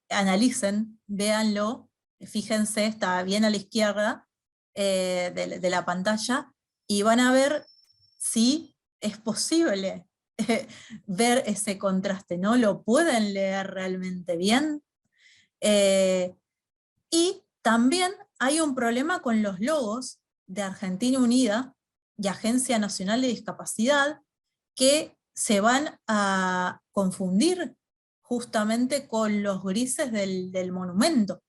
Analicen, véanlo, fíjense, está bien a la izquierda de la pantalla, y van a ver si es posible ver ese contraste, ¿no? ¿Lo pueden leer realmente bien? Y también hay un problema con los logos de Argentina Unida y Agencia Nacional de Discapacidad, que se van a confundir justamente con los grises del monumento.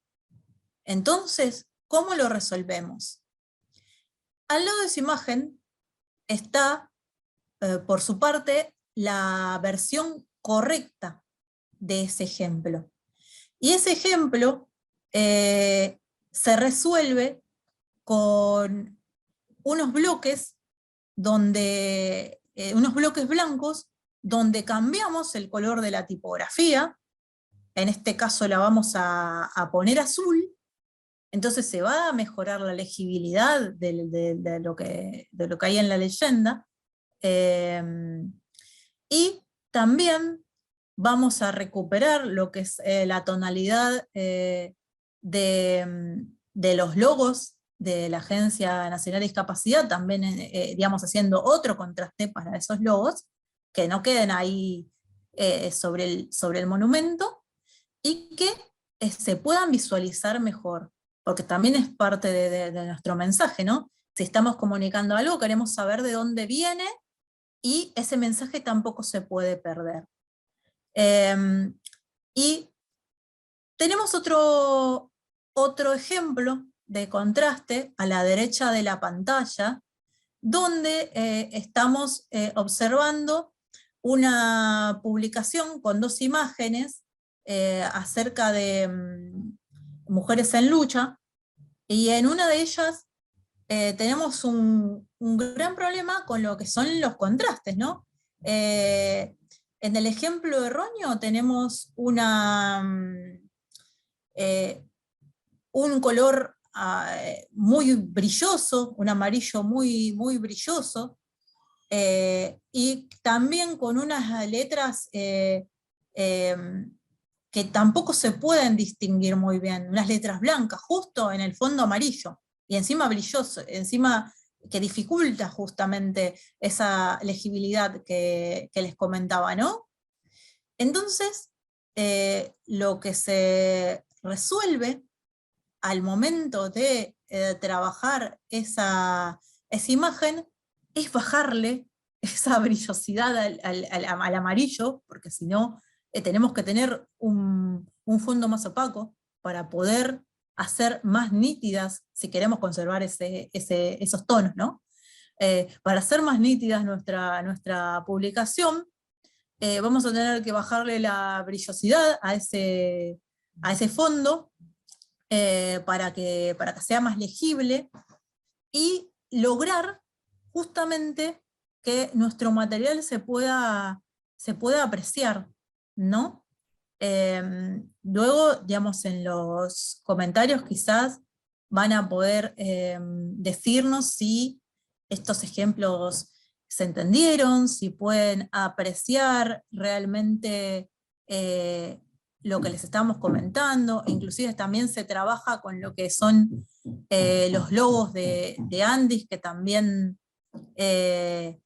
Entonces, ¿cómo lo resolvemos? Al lado de esa imagen está, por su parte, la versión correcta de ese ejemplo. Y ese ejemplo se resuelve con unos bloques unos bloques blancos donde cambiamos el color de la tipografía. En este caso la vamos a poner azul. Entonces se va a mejorar la legibilidad de lo que hay en la leyenda. Y también vamos a recuperar lo que es la tonalidad de los logos de la Agencia Nacional de Discapacidad, también digamos, haciendo otro contraste para esos logos, que no queden ahí sobre el monumento, y que se puedan visualizar mejor, porque también es parte de nuestro mensaje, ¿no? Si estamos comunicando algo, queremos saber de dónde viene, y ese mensaje tampoco se puede perder. Y tenemos otro ejemplo de contraste a la derecha de la pantalla, donde estamos observando una publicación con 2 imágenes acerca de mujeres en lucha, y en una de ellas tenemos un gran problema con lo que son los contrastes, ¿no? En el ejemplo erróneo tenemos un color muy brilloso, un amarillo muy, muy brilloso, y también con unas letras que tampoco se pueden distinguir muy bien, unas letras blancas, justo en el fondo amarillo, y encima brilloso, encima que dificulta justamente esa legibilidad que les comentaba, ¿no? Entonces, lo que se resuelve al momento de trabajar esa imagen es bajarle esa brillosidad al amarillo, porque si no tenemos que tener un fondo más opaco para poder hacer más nítidas, si queremos conservar esos tonos, ¿no? Para hacer más nítidas nuestra publicación, vamos a tener que bajarle la brillosidad a ese fondo para que sea más legible, y lograr justamente que nuestro material se pueda apreciar, ¿no? Luego, digamos, en los comentarios quizás van a poder decirnos si estos ejemplos se entendieron, si pueden apreciar realmente lo que les estamos comentando. Inclusive también se trabaja con lo que son los logos de Andis, que también se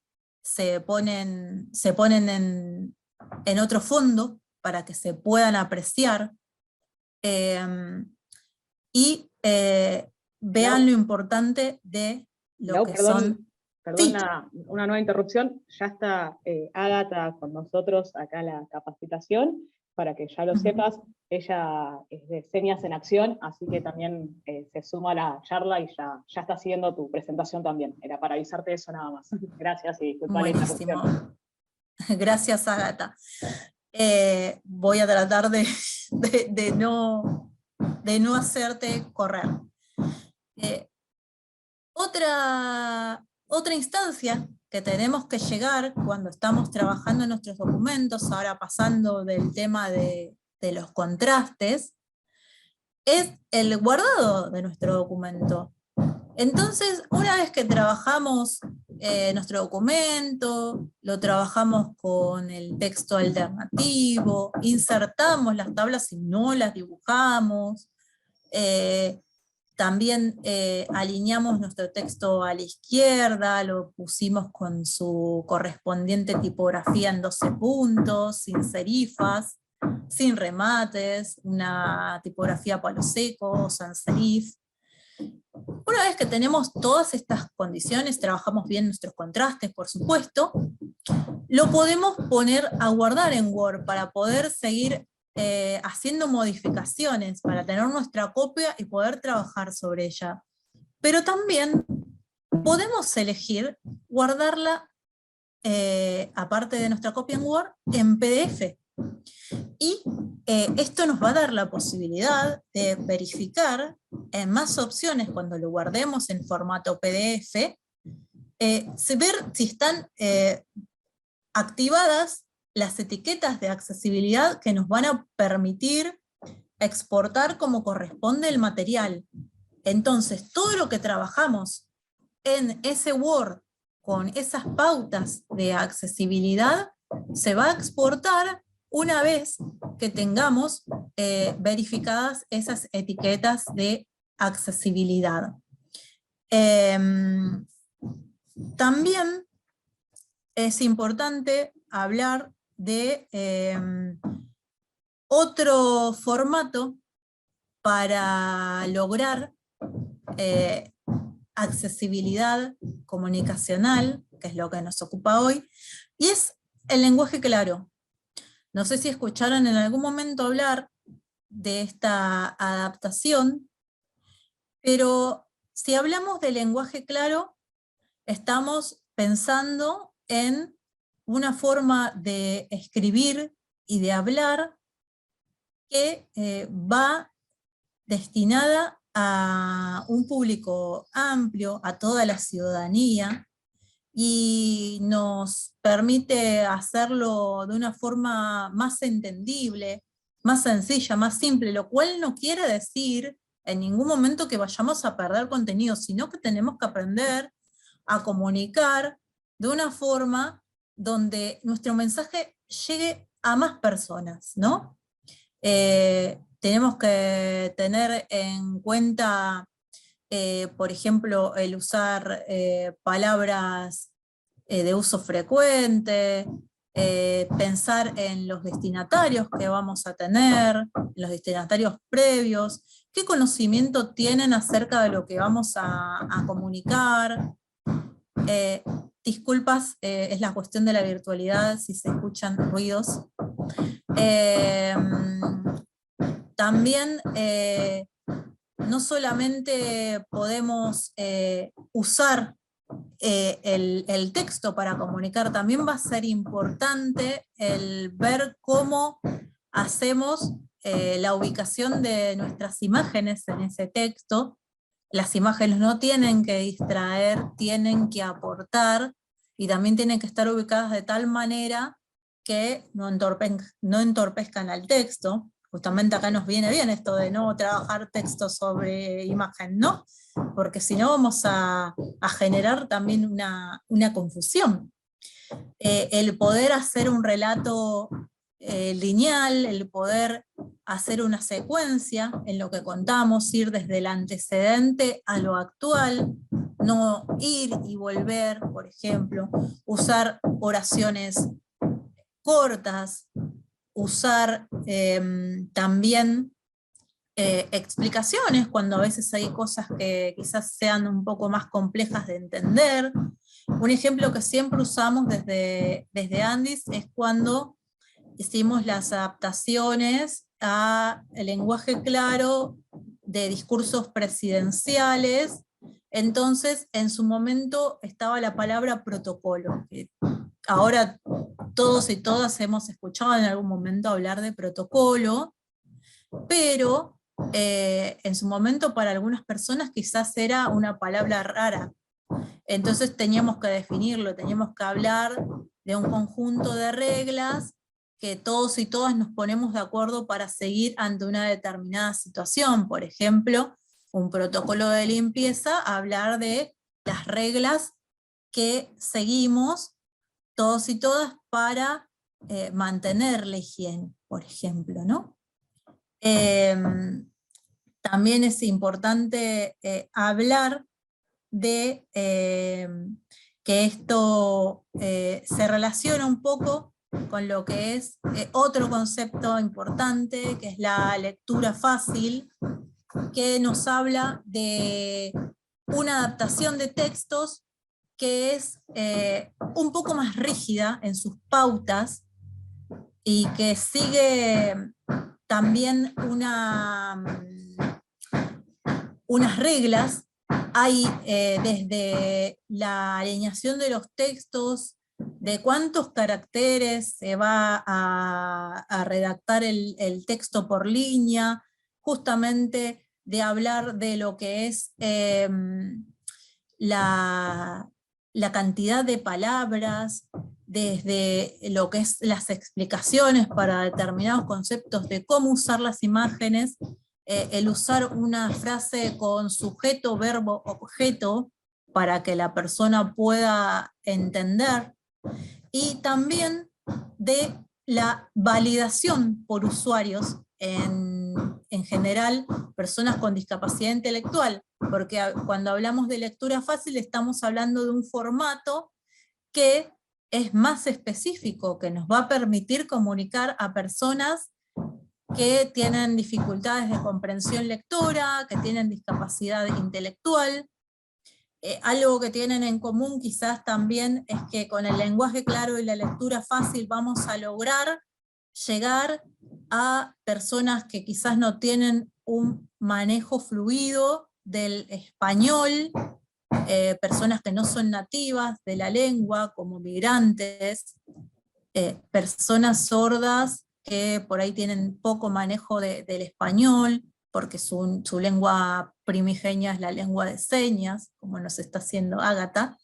ponen en otro fondo para que se puedan apreciar, y vean lo importante de lo que son... Perdón, Sí. una nueva interrupción. Ya está Ágata con nosotros acá en la capacitación, para que ya lo sepas. Ella es de Señas en Acción, así que también se suma a la charla y ya está siguiendo tu presentación también. Era para avisarte eso nada más. Gracias y disculpa la interrupción. Gracias, Ágata. Voy a tratar de no hacerte correr. Otra instancia que tenemos que llegar cuando estamos trabajando en nuestros documentos, ahora pasando del tema de los contrastes, es el guardado de nuestro documento. Entonces, una vez que trabajamos nuestro documento, lo trabajamos con el texto alternativo, insertamos las tablas y no las dibujamos, también alineamos nuestro texto a la izquierda, lo pusimos con su correspondiente tipografía en 12 puntos, sin serifas, sin remates, una tipografía palo seco, sans serif. Una vez que tenemos todas estas condiciones, trabajamos bien nuestros contrastes, por supuesto, lo podemos poner a guardar en Word para poder seguir haciendo modificaciones, para tener nuestra copia y poder trabajar sobre ella. Pero también podemos elegir guardarla, aparte de nuestra copia en Word, en PDF. Y esto nos va a dar la posibilidad de verificar en más opciones cuando lo guardemos en formato PDF, ver si están activadas las etiquetas de accesibilidad que nos van a permitir exportar como corresponde el material. Entonces, todo lo que trabajamos en ese Word con esas pautas de accesibilidad se va a exportar una vez que tengamos verificadas esas etiquetas de accesibilidad. También es importante hablar de otro formato para lograr accesibilidad comunicacional, que es lo que nos ocupa hoy, y es el lenguaje claro. No sé si escucharon en algún momento hablar de esta adaptación, pero si hablamos de lenguaje claro, estamos pensando en una forma de escribir y de hablar que va destinada a un público amplio, a toda la ciudadanía, y nos permite hacerlo de una forma más entendible, más sencilla, más simple, lo cual no quiere decir en ningún momento que vayamos a perder contenido, sino que tenemos que aprender a comunicar de una forma donde nuestro mensaje llegue a más personas, ¿no? Tenemos que tener en cuenta, por ejemplo, el usar palabras de uso frecuente, pensar en los destinatarios que vamos a tener, en los destinatarios previos, qué conocimiento tienen acerca de lo que vamos a comunicar. Disculpas, es la cuestión de la virtualidad, si se escuchan ruidos. También no solamente podemos usar el texto para comunicar, también va a ser importante el ver cómo hacemos la ubicación de nuestras imágenes en ese texto. Las imágenes no tienen que distraer, tienen que aportar, y también tienen que estar ubicadas de tal manera que no entorpezcan al texto. Justamente acá nos viene bien esto de no trabajar texto sobre imagen, ¿no? Porque si no vamos a generar también una confusión. El poder hacer un relato lineal, el poder hacer una secuencia en lo que contamos, ir desde el antecedente a lo actual, no ir y volver, por ejemplo, usar oraciones cortas, usar también explicaciones cuando a veces hay cosas que quizás sean un poco más complejas de entender. Un ejemplo que siempre usamos desde Andis es cuando hicimos las adaptaciones al lenguaje claro de discursos presidenciales. Entonces, en su momento estaba la palabra protocolo, que ahora todos y todas hemos escuchado en algún momento hablar de protocolo, pero en su momento para algunas personas quizás era una palabra rara, Entonces teníamos que definirlo, teníamos que hablar de un conjunto de reglas que todos y todas nos ponemos de acuerdo para seguir ante una determinada situación. Por ejemplo, un protocolo de limpieza, hablar de las reglas que seguimos todos y todas para mantener la higiene, por ejemplo, ¿no? También es importante hablar de que esto se relaciona un poco con lo que es otro concepto importante, que es la lectura fácil, que nos habla de una adaptación de textos que es un poco más rígida en sus pautas y que sigue también unas reglas. Hay desde la alineación de los textos, de cuántos caracteres se va a redactar el texto por línea, justamente de hablar de lo que es la cantidad de palabras, desde lo que es las explicaciones para determinados conceptos de cómo usar las imágenes, el usar una frase con sujeto, verbo, objeto, para que la persona pueda entender, y también de la validación por usuarios, en general, personas con discapacidad intelectual, porque cuando hablamos de lectura fácil estamos hablando de un formato que es más específico, que nos va a permitir comunicar a personas que tienen dificultades de comprensión lectora, que tienen discapacidad intelectual. Algo que tienen en común quizás también es que con el lenguaje claro y la lectura fácil vamos a lograr llegar a personas que quizás no tienen un manejo fluido del español, personas que no son nativas de la lengua, como migrantes, personas sordas que por ahí tienen poco manejo del español, porque su lengua primigenia es la lengua de señas, como nos está haciendo Ágata.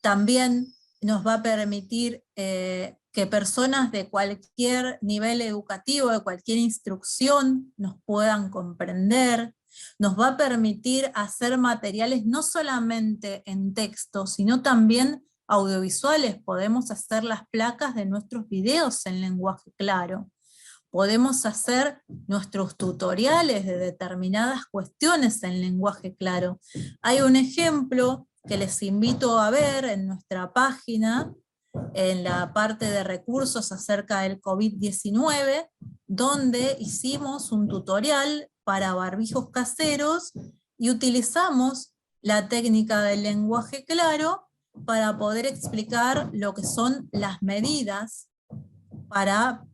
También nos va a permitir que personas de cualquier nivel educativo, de cualquier instrucción, nos puedan comprender. Nos va a permitir hacer materiales no solamente en texto, sino también audiovisuales. Podemos hacer las placas de nuestros videos en lenguaje claro. Podemos hacer nuestros tutoriales de determinadas cuestiones en lenguaje claro. Hay un ejemplo que les invito a ver en nuestra página, en la parte de recursos acerca del COVID-19, donde hicimos un tutorial para barbijos caseros y utilizamos la técnica del lenguaje claro para poder explicar lo que son las medidas para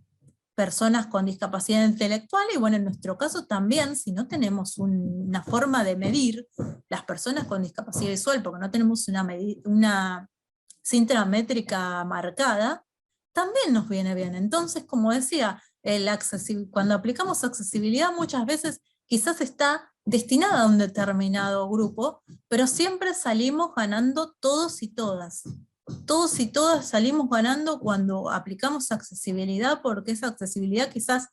personas con discapacidad intelectual, y bueno, en nuestro caso también, si no tenemos una forma de medir las personas con discapacidad visual, porque no tenemos una cinta métrica marcada, también nos viene bien. Entonces, como decía, cuando aplicamos accesibilidad muchas veces quizás está destinada a un determinado grupo, pero siempre salimos ganando todos y todas. Todos y todas salimos ganando cuando aplicamos accesibilidad, porque esa accesibilidad quizás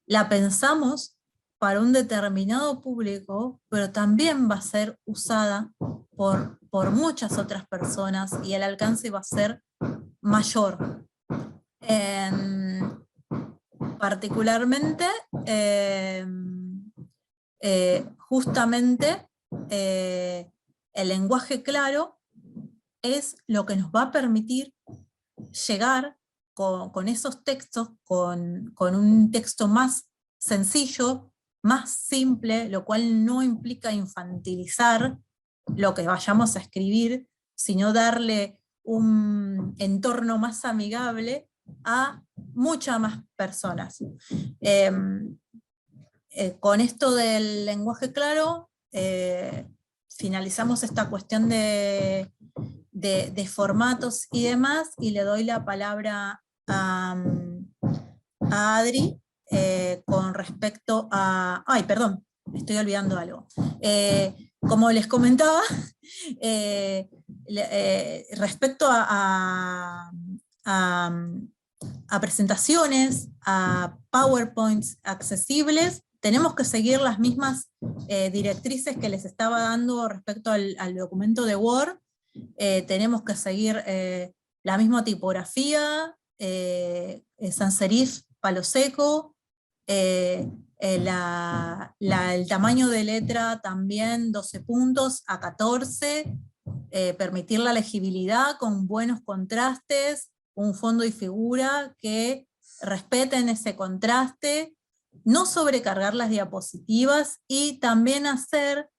la pensamos para un determinado público, pero también va a ser usada por muchas otras personas y el alcance va a ser mayor. Particularmente, justamente el lenguaje claro es lo que nos va a permitir llegar con esos textos, con un texto más sencillo, más simple, lo cual no implica infantilizar lo que vayamos a escribir, sino darle un entorno más amigable a muchas más personas. Con esto del lenguaje claro, finalizamos esta cuestión de formatos y demás, y le doy la palabra a Adri con respecto a... Ay, perdón, me estoy olvidando algo. como les comentaba, respecto a presentaciones, a PowerPoints accesibles, tenemos que seguir las mismas directrices que les estaba dando respecto al documento de Word. Tenemos que seguir la misma tipografía, sans serif, palo seco, el tamaño de letra también 12 puntos a 14, permitir la legibilidad con buenos contrastes, un fondo y figura que respeten ese contraste, no sobrecargar las diapositivas y también hacer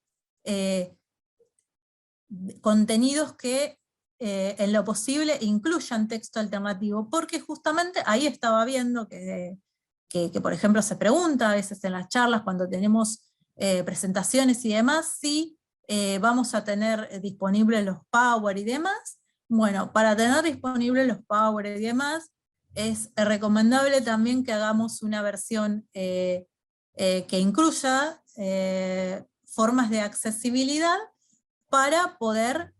contenidos que en lo posible incluyan texto alternativo, porque justamente ahí estaba viendo que por ejemplo se pregunta a veces en las charlas cuando tenemos presentaciones y demás, si vamos a tener disponibles los Power y demás. Bueno, para tener disponibles los Power y demás, es recomendable también que hagamos una versión que incluya formas de accesibilidad para poder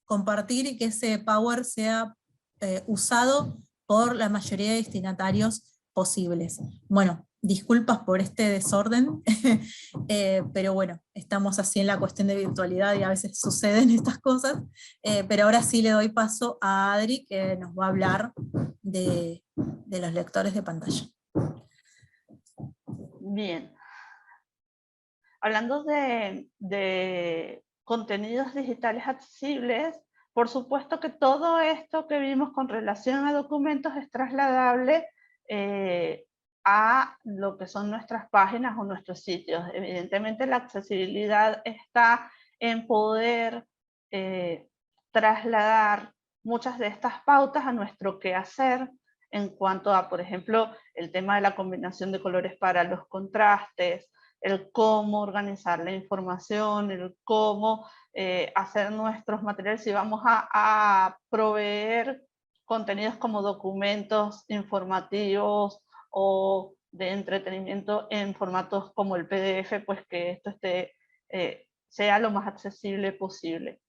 compartir y que ese Power sea usado por la mayoría de destinatarios posibles. Bueno, disculpas por este desorden, pero bueno, estamos así en la cuestión de virtualidad y a veces suceden estas cosas, pero ahora sí le doy paso a Adri, que nos va a hablar de los lectores de pantalla. Bien. Hablando de contenidos digitales accesibles, por supuesto que todo esto que vimos con relación a documentos es trasladable a lo que son nuestras páginas o nuestros sitios. Evidentemente la accesibilidad está en poder trasladar muchas de estas pautas a nuestro quehacer en cuanto a, por ejemplo, el tema de la combinación de colores para los contrastes, el cómo organizar la información, el cómo hacer nuestros materiales, si vamos a proveer contenidos como documentos informativos o de entretenimiento en formatos como el PDF, pues que esto sea lo más accesible posible.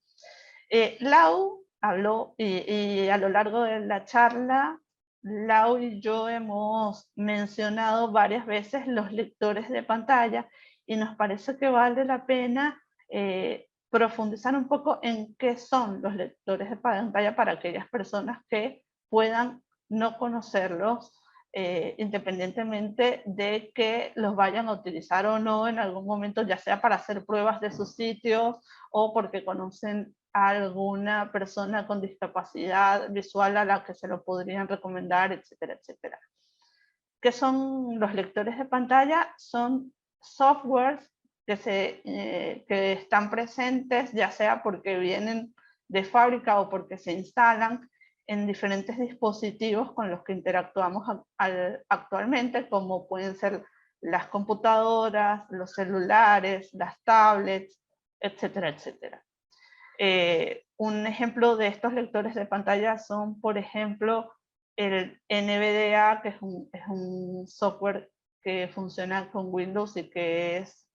Lau habló y a lo largo de la charla, Lau y yo hemos mencionado varias veces los lectores de pantalla y nos parece que vale la pena profundizar un poco en qué son los lectores de pantalla para aquellas personas que puedan no conocerlos, independientemente de que los vayan a utilizar o no en algún momento, ya sea para hacer pruebas de sus sitios o porque conocen a alguna persona con discapacidad visual a la que se lo podrían recomendar, etcétera, etcétera. ¿Qué son los lectores de pantalla? Son softwares que están presentes, ya sea porque vienen de fábrica o porque se instalan en diferentes dispositivos con los que interactuamos actualmente, como pueden ser las computadoras, los celulares, las tablets, etcétera, etcétera. Un ejemplo de estos lectores de pantalla son, por ejemplo, el NVDA, que es un software que funciona con Windows y que es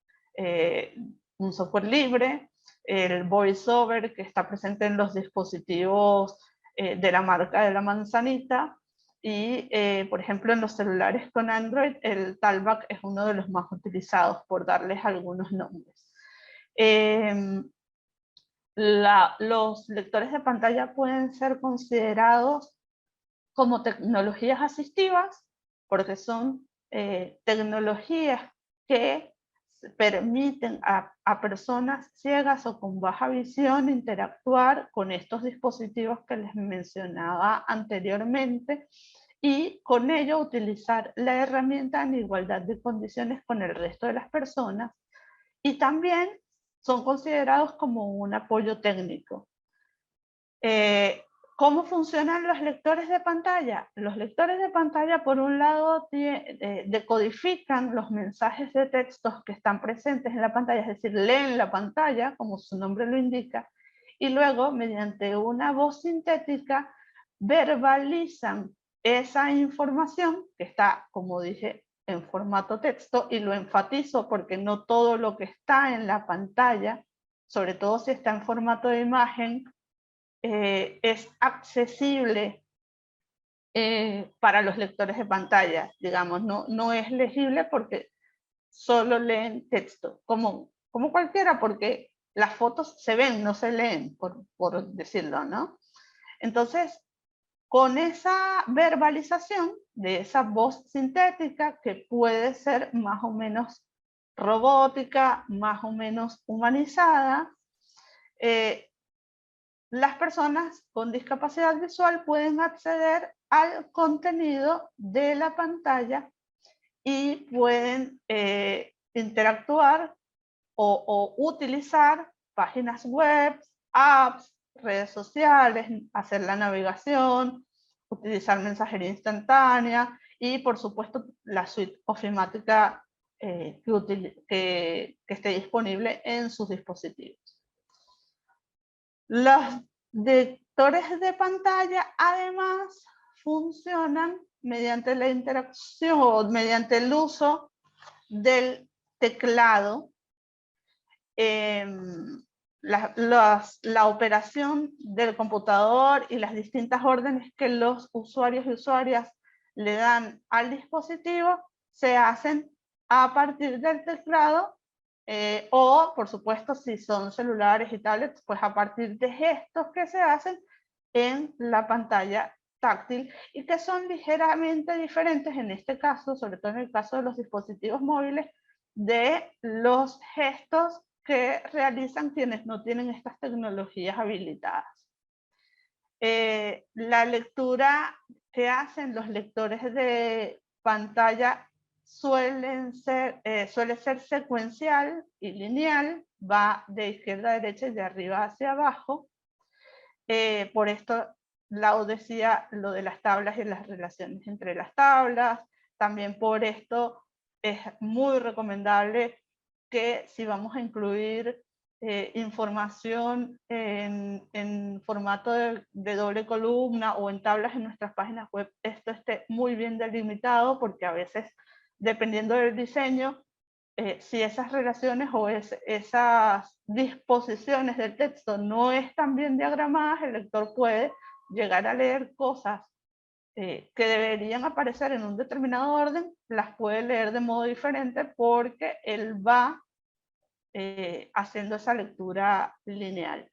un software libre, el VoiceOver, que está presente en los dispositivos de la marca de la manzanita, y por ejemplo en los celulares con Android, el Talkback es uno de los más utilizados, por darles algunos nombres. Los lectores de pantalla pueden ser considerados como tecnologías asistivas, porque son tecnologías que permiten a personas ciegas o con baja visión interactuar con estos dispositivos que les mencionaba anteriormente y con ello utilizar la herramienta en igualdad de condiciones con el resto de las personas, y también son considerados como un apoyo técnico. ¿Cómo funcionan los lectores de pantalla? Los lectores de pantalla, por un lado, decodifican los mensajes de textos que están presentes en la pantalla, es decir, leen la pantalla, como su nombre lo indica, y luego, mediante una voz sintética, verbalizan esa información que está, como dije, en formato texto, y lo enfatizo porque no todo lo que está en la pantalla sobre todo si está en formato de imagen, es accesible para los lectores de pantalla, digamos, no es legible porque solo leen texto, como cualquiera, porque las fotos se ven, no se leen, por decirlo, ¿no? Entonces, con esa verbalización de esa voz sintética, que puede ser más o menos robótica, más o menos humanizada, las personas con discapacidad visual pueden acceder al contenido de la pantalla y pueden interactuar o utilizar páginas web, apps, redes sociales, hacer la navegación, utilizar mensajería instantánea y, por supuesto, la suite ofimática que esté disponible en sus dispositivos. Los lectores de pantalla, además, funcionan mediante la interacción o mediante el uso del teclado. La operación del computador y las distintas órdenes que los usuarios y usuarias le dan al dispositivo se hacen a partir del teclado o, por supuesto, si son celulares y tablets, pues a partir de gestos que se hacen en la pantalla táctil y que son ligeramente diferentes en este caso, sobre todo en el caso de los dispositivos móviles, de los gestos que realizan quienes no tienen estas tecnologías habilitadas. La lectura que hacen los lectores de pantalla suele ser secuencial y lineal, va de izquierda a derecha y de arriba hacia abajo. Por esto Lau decía lo de las tablas y las relaciones entre las tablas. También por esto es muy recomendable que si vamos a incluir información en formato de doble columna o en tablas en nuestras páginas web, esto esté muy bien delimitado, porque a veces, dependiendo del diseño, si esas relaciones o esas disposiciones del texto no están bien diagramadas, el lector puede llegar a leer cosas que deberían aparecer en un determinado orden, las puede leer de modo diferente porque él va haciendo esa lectura lineal.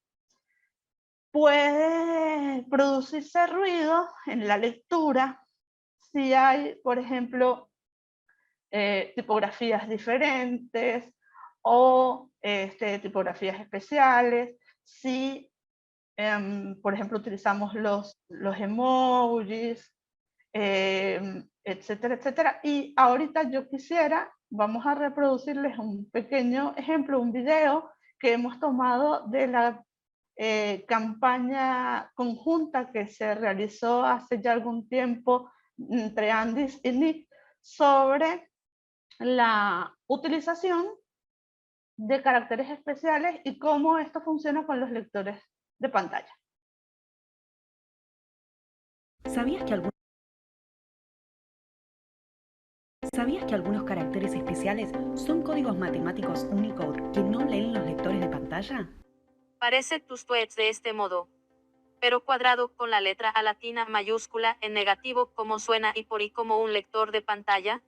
Puede producirse ruido en la lectura si hay, por ejemplo, tipografías diferentes o tipografías especiales. Si, por ejemplo, utilizamos los emojis, etcétera, etcétera. Y ahorita yo vamos a reproducirles un pequeño ejemplo, un video que hemos tomado de la campaña conjunta que se realizó hace ya algún tiempo entre Andis y Nick sobre la utilización de caracteres especiales y cómo esto funciona con los lectores de pantalla. ¿Sabías que algunos caracteres especiales son códigos matemáticos Unicode que no leen los lectores de pantalla? Parece tus tweets de este modo. Pero cuadrado con la letra A latina mayúscula en negativo como suena y por y como un lector de pantalla.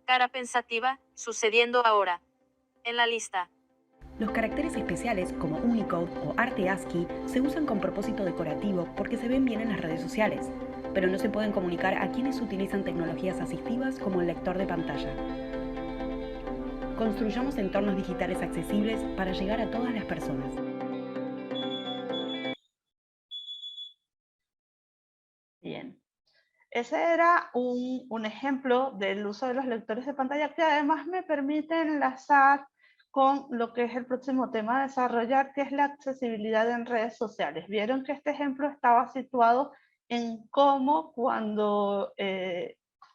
Cara pensativa, sucediendo ahora. En la lista. Los caracteres especiales como Unicode o arte ASCII se usan con propósito decorativo porque se ven bien en las redes sociales, pero no se pueden comunicar a quienes utilizan tecnologías asistivas como el lector de pantalla. Construyamos entornos digitales accesibles para llegar a todas las personas. Bien. Ese era un ejemplo del uso de los lectores de pantalla que además me permite enlazar con lo que es el próximo tema a desarrollar, que es la accesibilidad en redes sociales. Vieron que este ejemplo estaba situado en cómo cuando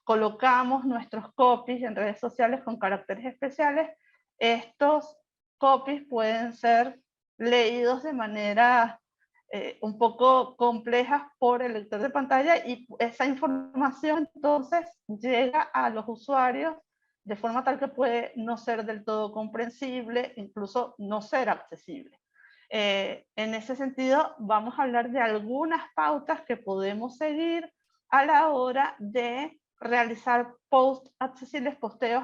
colocamos nuestros copies en redes sociales con caracteres especiales, estos copies pueden ser leídos de manera un poco complejas por el lector de pantalla y esa información entonces llega a los usuarios de forma tal que puede no ser del todo comprensible, incluso no ser accesible. en ese sentido, vamos a hablar de algunas pautas que podemos seguir a la hora de realizar posteos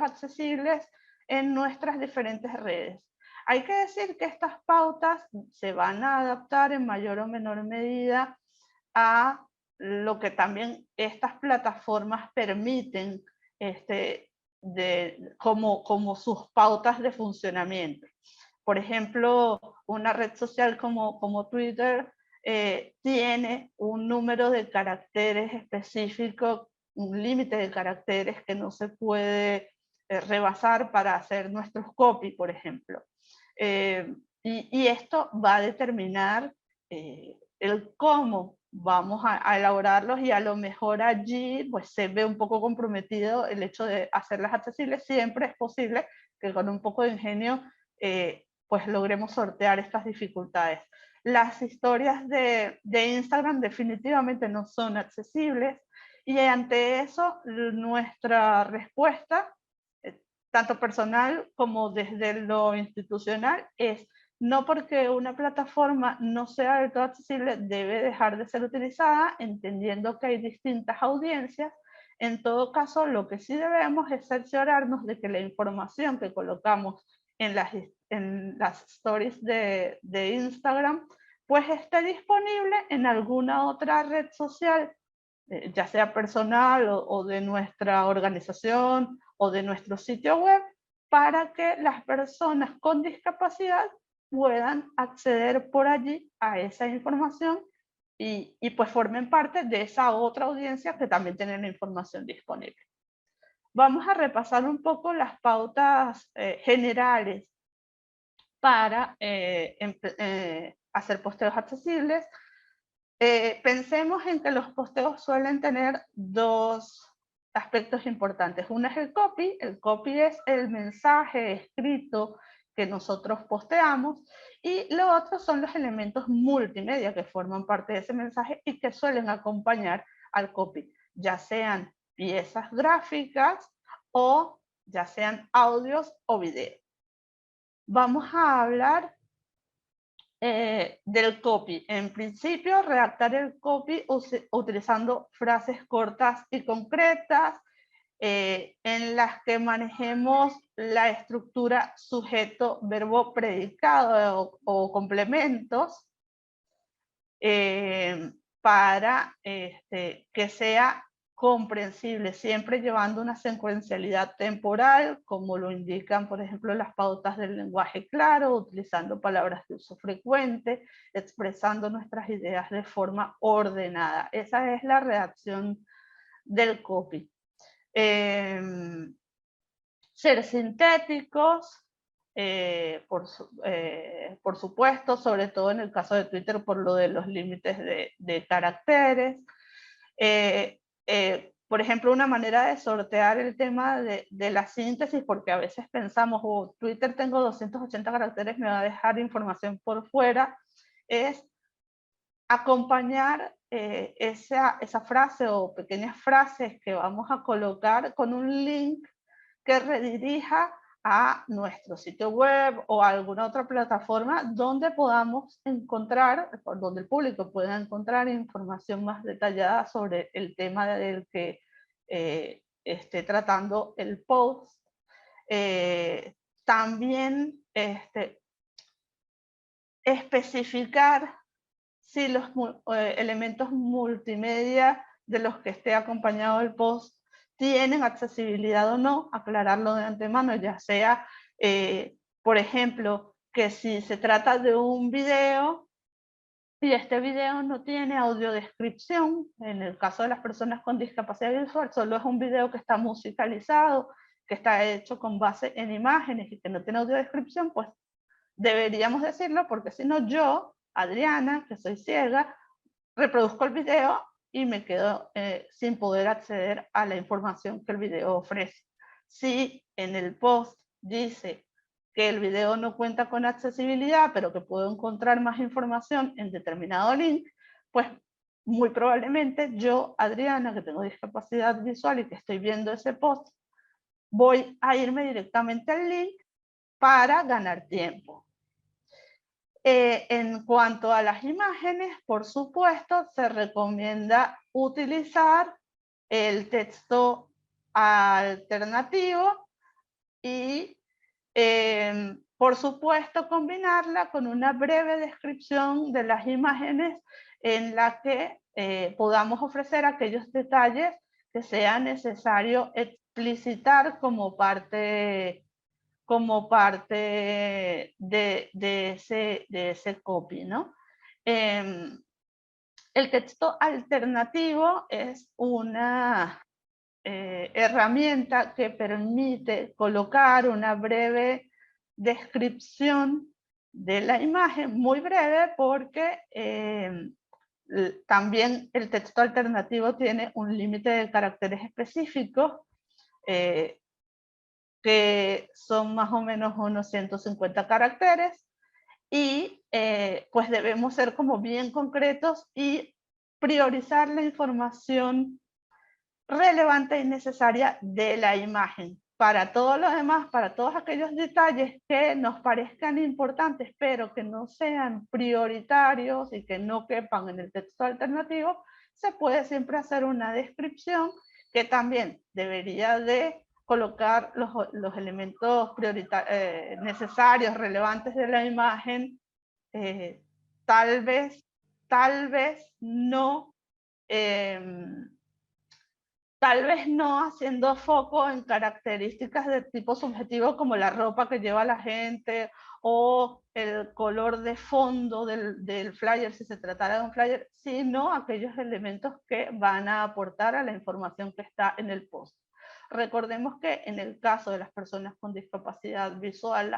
accesibles en nuestras diferentes redes. Hay que decir que estas pautas se van a adaptar en mayor o menor medida a lo que también estas plataformas permiten como sus pautas de funcionamiento. Por ejemplo, una red social como Twitter tiene un número de caracteres específico, un límite de caracteres que no se puede rebasar para hacer nuestros copy, por ejemplo. Y esto va a determinar el cómo vamos a elaborarlos, y a lo mejor allí pues se ve un poco comprometido el hecho de hacerlas accesibles. Siempre es posible que con un poco de ingenio pues logremos sortear estas dificultades. Las historias de Instagram definitivamente no son accesibles, y ante eso nuestra respuesta, tanto personal como desde lo institucional, es: no porque una plataforma no sea del todo accesible debe dejar de ser utilizada, entendiendo que hay distintas audiencias. En todo caso, lo que sí debemos es cerciorarnos de que la información que colocamos en las stories de Instagram pues esté disponible en alguna otra red social, ya sea personal o de nuestra organización o de nuestro sitio web, para que las personas con discapacidad puedan acceder por allí a esa información y pues formen parte de esa otra audiencia que también tiene la información disponible. Vamos a repasar un poco las pautas generales para hacer posteos accesibles. Pensemos en que los posteos suelen tener dos aspectos importantes. Uno es el copy. El copy es el mensaje escrito que nosotros posteamos, y lo otro son los elementos multimedia que forman parte de ese mensaje y que suelen acompañar al copy, ya sean piezas gráficas o ya sean audios o videos. Vamos a hablar del copy. En principio, redactar el copy utilizando frases cortas y concretas, en las que manejemos la estructura sujeto, verbo, predicado o complementos, para que sea comprensible, siempre llevando una secuencialidad temporal, como lo indican, por ejemplo, las pautas del lenguaje claro, utilizando palabras de uso frecuente, expresando nuestras ideas de forma ordenada. Esa es la redacción del copy. Ser sintéticos, por supuesto, sobre todo en el caso de Twitter por lo de los límites de caracteres. Por ejemplo, una manera de sortear el tema de la síntesis, porque a veces pensamos, oh, Twitter tengo 280 caracteres, me va a dejar información por fuera, es acompañar esa frase o pequeñas frases que vamos a colocar con un link que redirija a nuestro sitio web o a alguna otra plataforma donde podamos encontrar, donde el público pueda encontrar información más detallada sobre el tema del que esté tratando el post. También especificar si los elementos multimedia de los que esté acompañado el post tienen accesibilidad o no, aclararlo de antemano, ya sea, por ejemplo, que si se trata de un video y este video no tiene audiodescripción, en el caso de las personas con discapacidad visual, solo es un video que está musicalizado, que está hecho con base en imágenes y que no tiene audiodescripción, pues deberíamos decirlo, porque si no yo, Adriana, que soy ciega, reproduzco el video y me quedo sin poder acceder a la información que el video ofrece. Si en el post dice que el video no cuenta con accesibilidad, pero que puedo encontrar más información en determinado link, pues muy probablemente yo, Adriana, que tengo discapacidad visual y que estoy viendo ese post, voy a irme directamente al link para ganar tiempo. En cuanto a las imágenes, por supuesto, se recomienda utilizar el texto alternativo y, por supuesto, combinarla con una breve descripción de las imágenes en la que podamos ofrecer aquellos detalles que sea necesario explicitar como parte de ese copy, ¿no? El texto alternativo es una herramienta que permite colocar una breve descripción de la imagen, muy breve, porque también el texto alternativo tiene un límite de caracteres específicos, que son más o menos unos 150 caracteres, y pues debemos ser como bien concretos y priorizar la información relevante y necesaria de la imagen. Para todo lo demás, para todos aquellos detalles que nos parezcan importantes, pero que no sean prioritarios y que no quepan en el texto alternativo, se puede siempre hacer una descripción que también debería de colocar los elementos necesarios, relevantes de la imagen, tal vez no haciendo foco en características de tipo subjetivo como la ropa que lleva la gente o el color de fondo del flyer, si se tratara de un flyer, sino aquellos elementos que van a aportar a la información que está en el post. Recordemos que en el caso de las personas con discapacidad visual,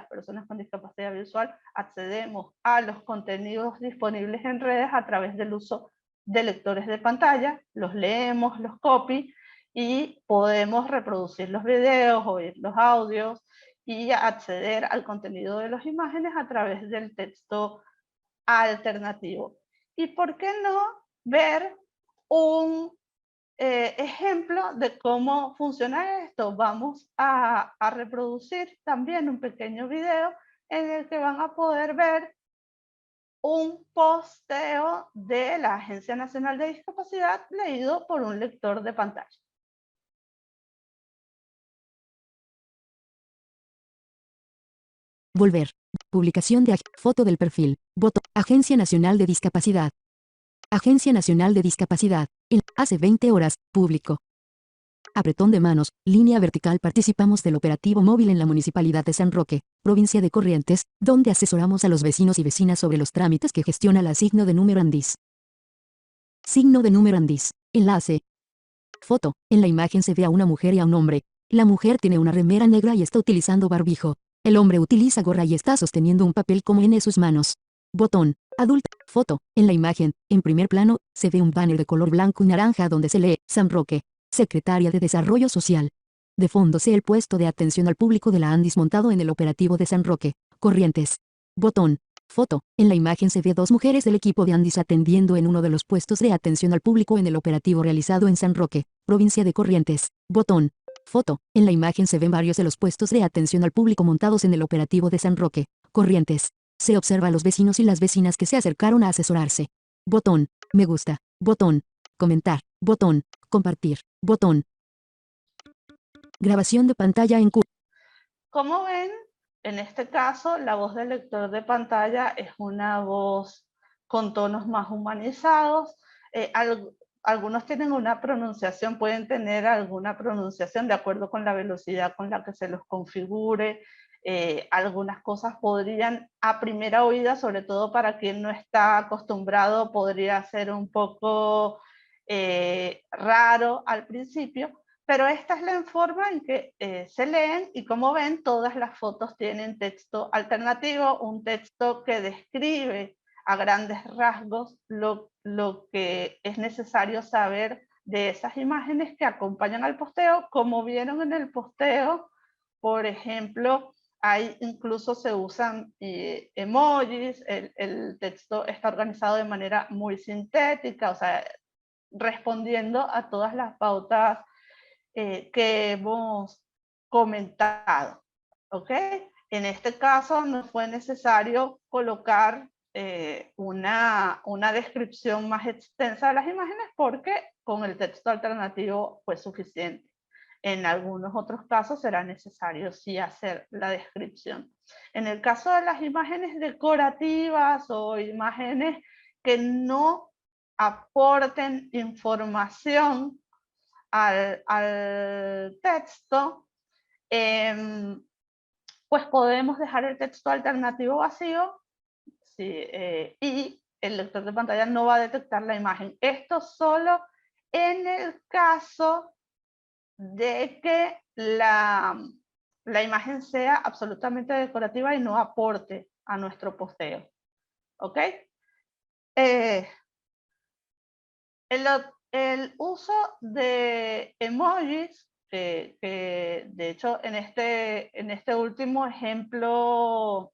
accedemos a los contenidos disponibles en redes a través del uso de lectores de pantalla, los leemos, los copy, y podemos reproducir los videos, oír los audios y acceder al contenido de las imágenes a través del texto alternativo. ¿Y por qué no ver un ejemplo de cómo funciona esto? Vamos a reproducir también un pequeño video en el que van a poder ver un posteo de la Agencia Nacional de Discapacidad leído por un lector de pantalla. Volver. Publicación de foto del perfil. Botón. Agencia Nacional de Discapacidad. Agencia Nacional de Discapacidad. Hace 20 horas. Público. Apretón de manos. Línea vertical. Participamos del operativo móvil en la Municipalidad de San Roque, provincia de Corrientes, donde asesoramos a los vecinos y vecinas sobre los trámites que gestiona la signo de número ANDIS. Signo de número ANDIS. Enlace. Foto. En la imagen se ve a una mujer y a un hombre. La mujer tiene una remera negra y está utilizando barbijo. El hombre utiliza gorra y está sosteniendo un papel como en sus manos. Botón. Adulta. Foto. En la imagen, en primer plano, se ve un banner de color blanco y naranja donde se lee, San Roque, Secretaria de Desarrollo Social. De fondo se ve el puesto de atención al público de la ANDIS montado en el operativo de San Roque, Corrientes. Botón. Foto. En la imagen se ve dos mujeres del equipo de ANDIS atendiendo en uno de los puestos de atención al público en el operativo realizado en San Roque, provincia de Corrientes. Botón. Foto. En la imagen se ven varios de los puestos de atención al público montados en el operativo de San Roque, Corrientes. Se observa a los vecinos y las vecinas que se acercaron a asesorarse. Botón. Me gusta. Botón. Comentar. Botón. Compartir. Botón. Grabación de pantalla en Q. Como ven, en este caso, la voz del lector de pantalla es una voz con tonos más humanizados. Algunos tienen una pronunciación, pueden tener alguna pronunciación de acuerdo con la velocidad con la que se los configure. Algunas cosas podrían, a primera oída, sobre todo para quien no está acostumbrado, podría ser un poco raro al principio, pero esta es la forma en que se leen, y como ven, todas las fotos tienen texto alternativo, un texto que describe a grandes rasgos lo que es necesario saber de esas imágenes que acompañan al posteo. Como vieron en el posteo, por ejemplo, ahí incluso se usan emojis, el texto está organizado de manera muy sintética, o sea, respondiendo a todas las pautas que hemos comentado, ¿ok? En este caso no fue necesario colocar una descripción más extensa de las imágenes porque con el texto alternativo fue suficiente. En algunos otros casos será necesario sí hacer la descripción. En el caso de las imágenes decorativas o imágenes que no aporten información al texto, pues podemos dejar el texto alternativo vacío y el lector de pantalla no va a detectar la imagen. Esto solo en el caso de que la imagen sea absolutamente decorativa y no aporte a nuestro posteo. ¿Ok? El uso de emojis, que de hecho en este último ejemplo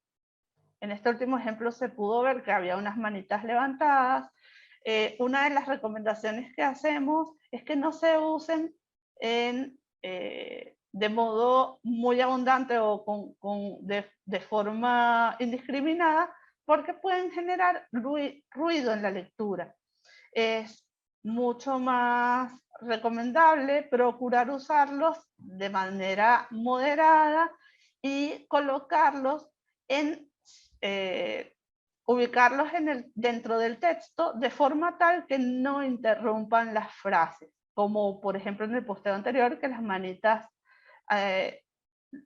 se pudo ver que había unas manitas levantadas. Una de las recomendaciones que hacemos es que no se usen de modo muy abundante o de forma indiscriminada, porque pueden generar ruido en la lectura. Es mucho más recomendable procurar usarlos de manera moderada y colocarlos ubicarlos dentro del texto de forma tal que no interrumpan las frases, como por ejemplo en el posteo anterior, que las manitas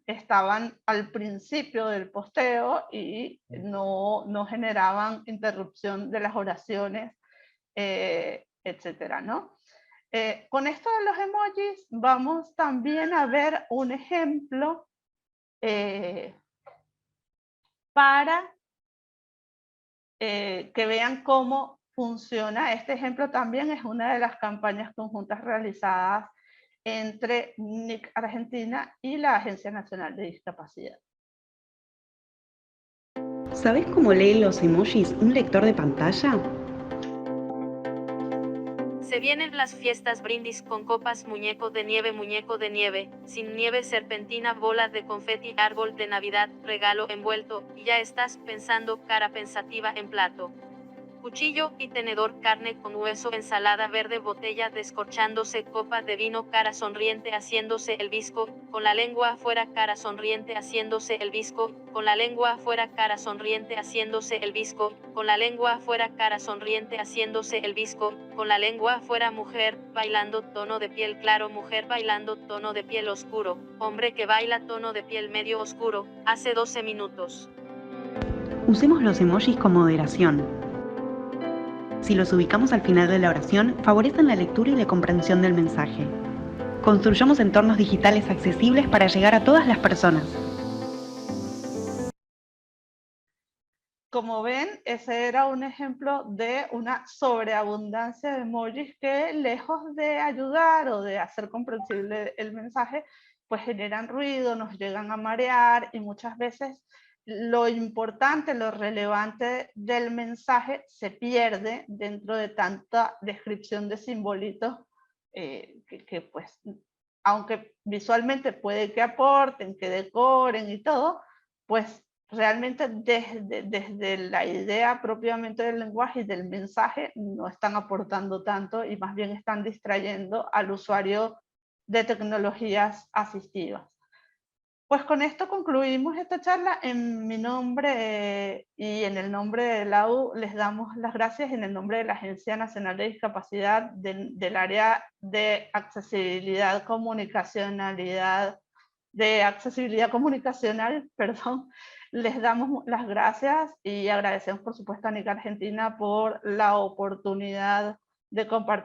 estaban al principio del posteo y no generaban interrupción de las oraciones, etcétera, ¿no? Con esto de los emojis vamos también a ver un ejemplo para que vean cómo funciona. Este ejemplo también es una de las campañas conjuntas realizadas entre NIC Argentina y la Agencia Nacional de Discapacidad. ¿Sabés cómo lee los emojis un lector de pantalla? Se vienen las fiestas brindis con copas, muñeco de nieve, sin nieve, serpentina, bola de confeti, árbol de Navidad, regalo envuelto, y ya estás pensando, cara pensativa en plato. Cuchillo y tenedor, carne con hueso, ensalada verde, botella descorchándose, copa de vino, cara sonriente haciéndose el visco, con la lengua afuera, cara sonriente haciéndose el visco, con la lengua afuera, cara sonriente haciéndose el visco, con la lengua afuera, cara sonriente haciéndose el visco, con la lengua afuera, mujer bailando, tono de piel claro, mujer bailando, tono de piel oscuro, hombre que baila, tono de piel medio oscuro, hace 12 minutos. Usemos los emojis con moderación. Si los ubicamos al final de la oración, favorecen la lectura y la comprensión del mensaje. Construyamos entornos digitales accesibles para llegar a todas las personas. Como ven, ese era un ejemplo de una sobreabundancia de emojis que, lejos de ayudar o de hacer comprensible el mensaje, pues generan ruido, nos llegan a marear y muchas veces lo importante, lo relevante del mensaje se pierde dentro de tanta descripción de simbolitos que pues, aunque visualmente puede que aporten, que decoren y todo, pues realmente desde la idea propiamente del lenguaje y del mensaje no están aportando tanto y más bien están distrayendo al usuario de tecnologías asistivas. Pues con esto concluimos esta charla. En mi nombre y en el nombre de la U les damos las gracias en el nombre de la Agencia Nacional de Discapacidad del área de accesibilidad comunicacional, perdón. Les damos las gracias y agradecemos por supuesto a NIC Argentina por la oportunidad de compartir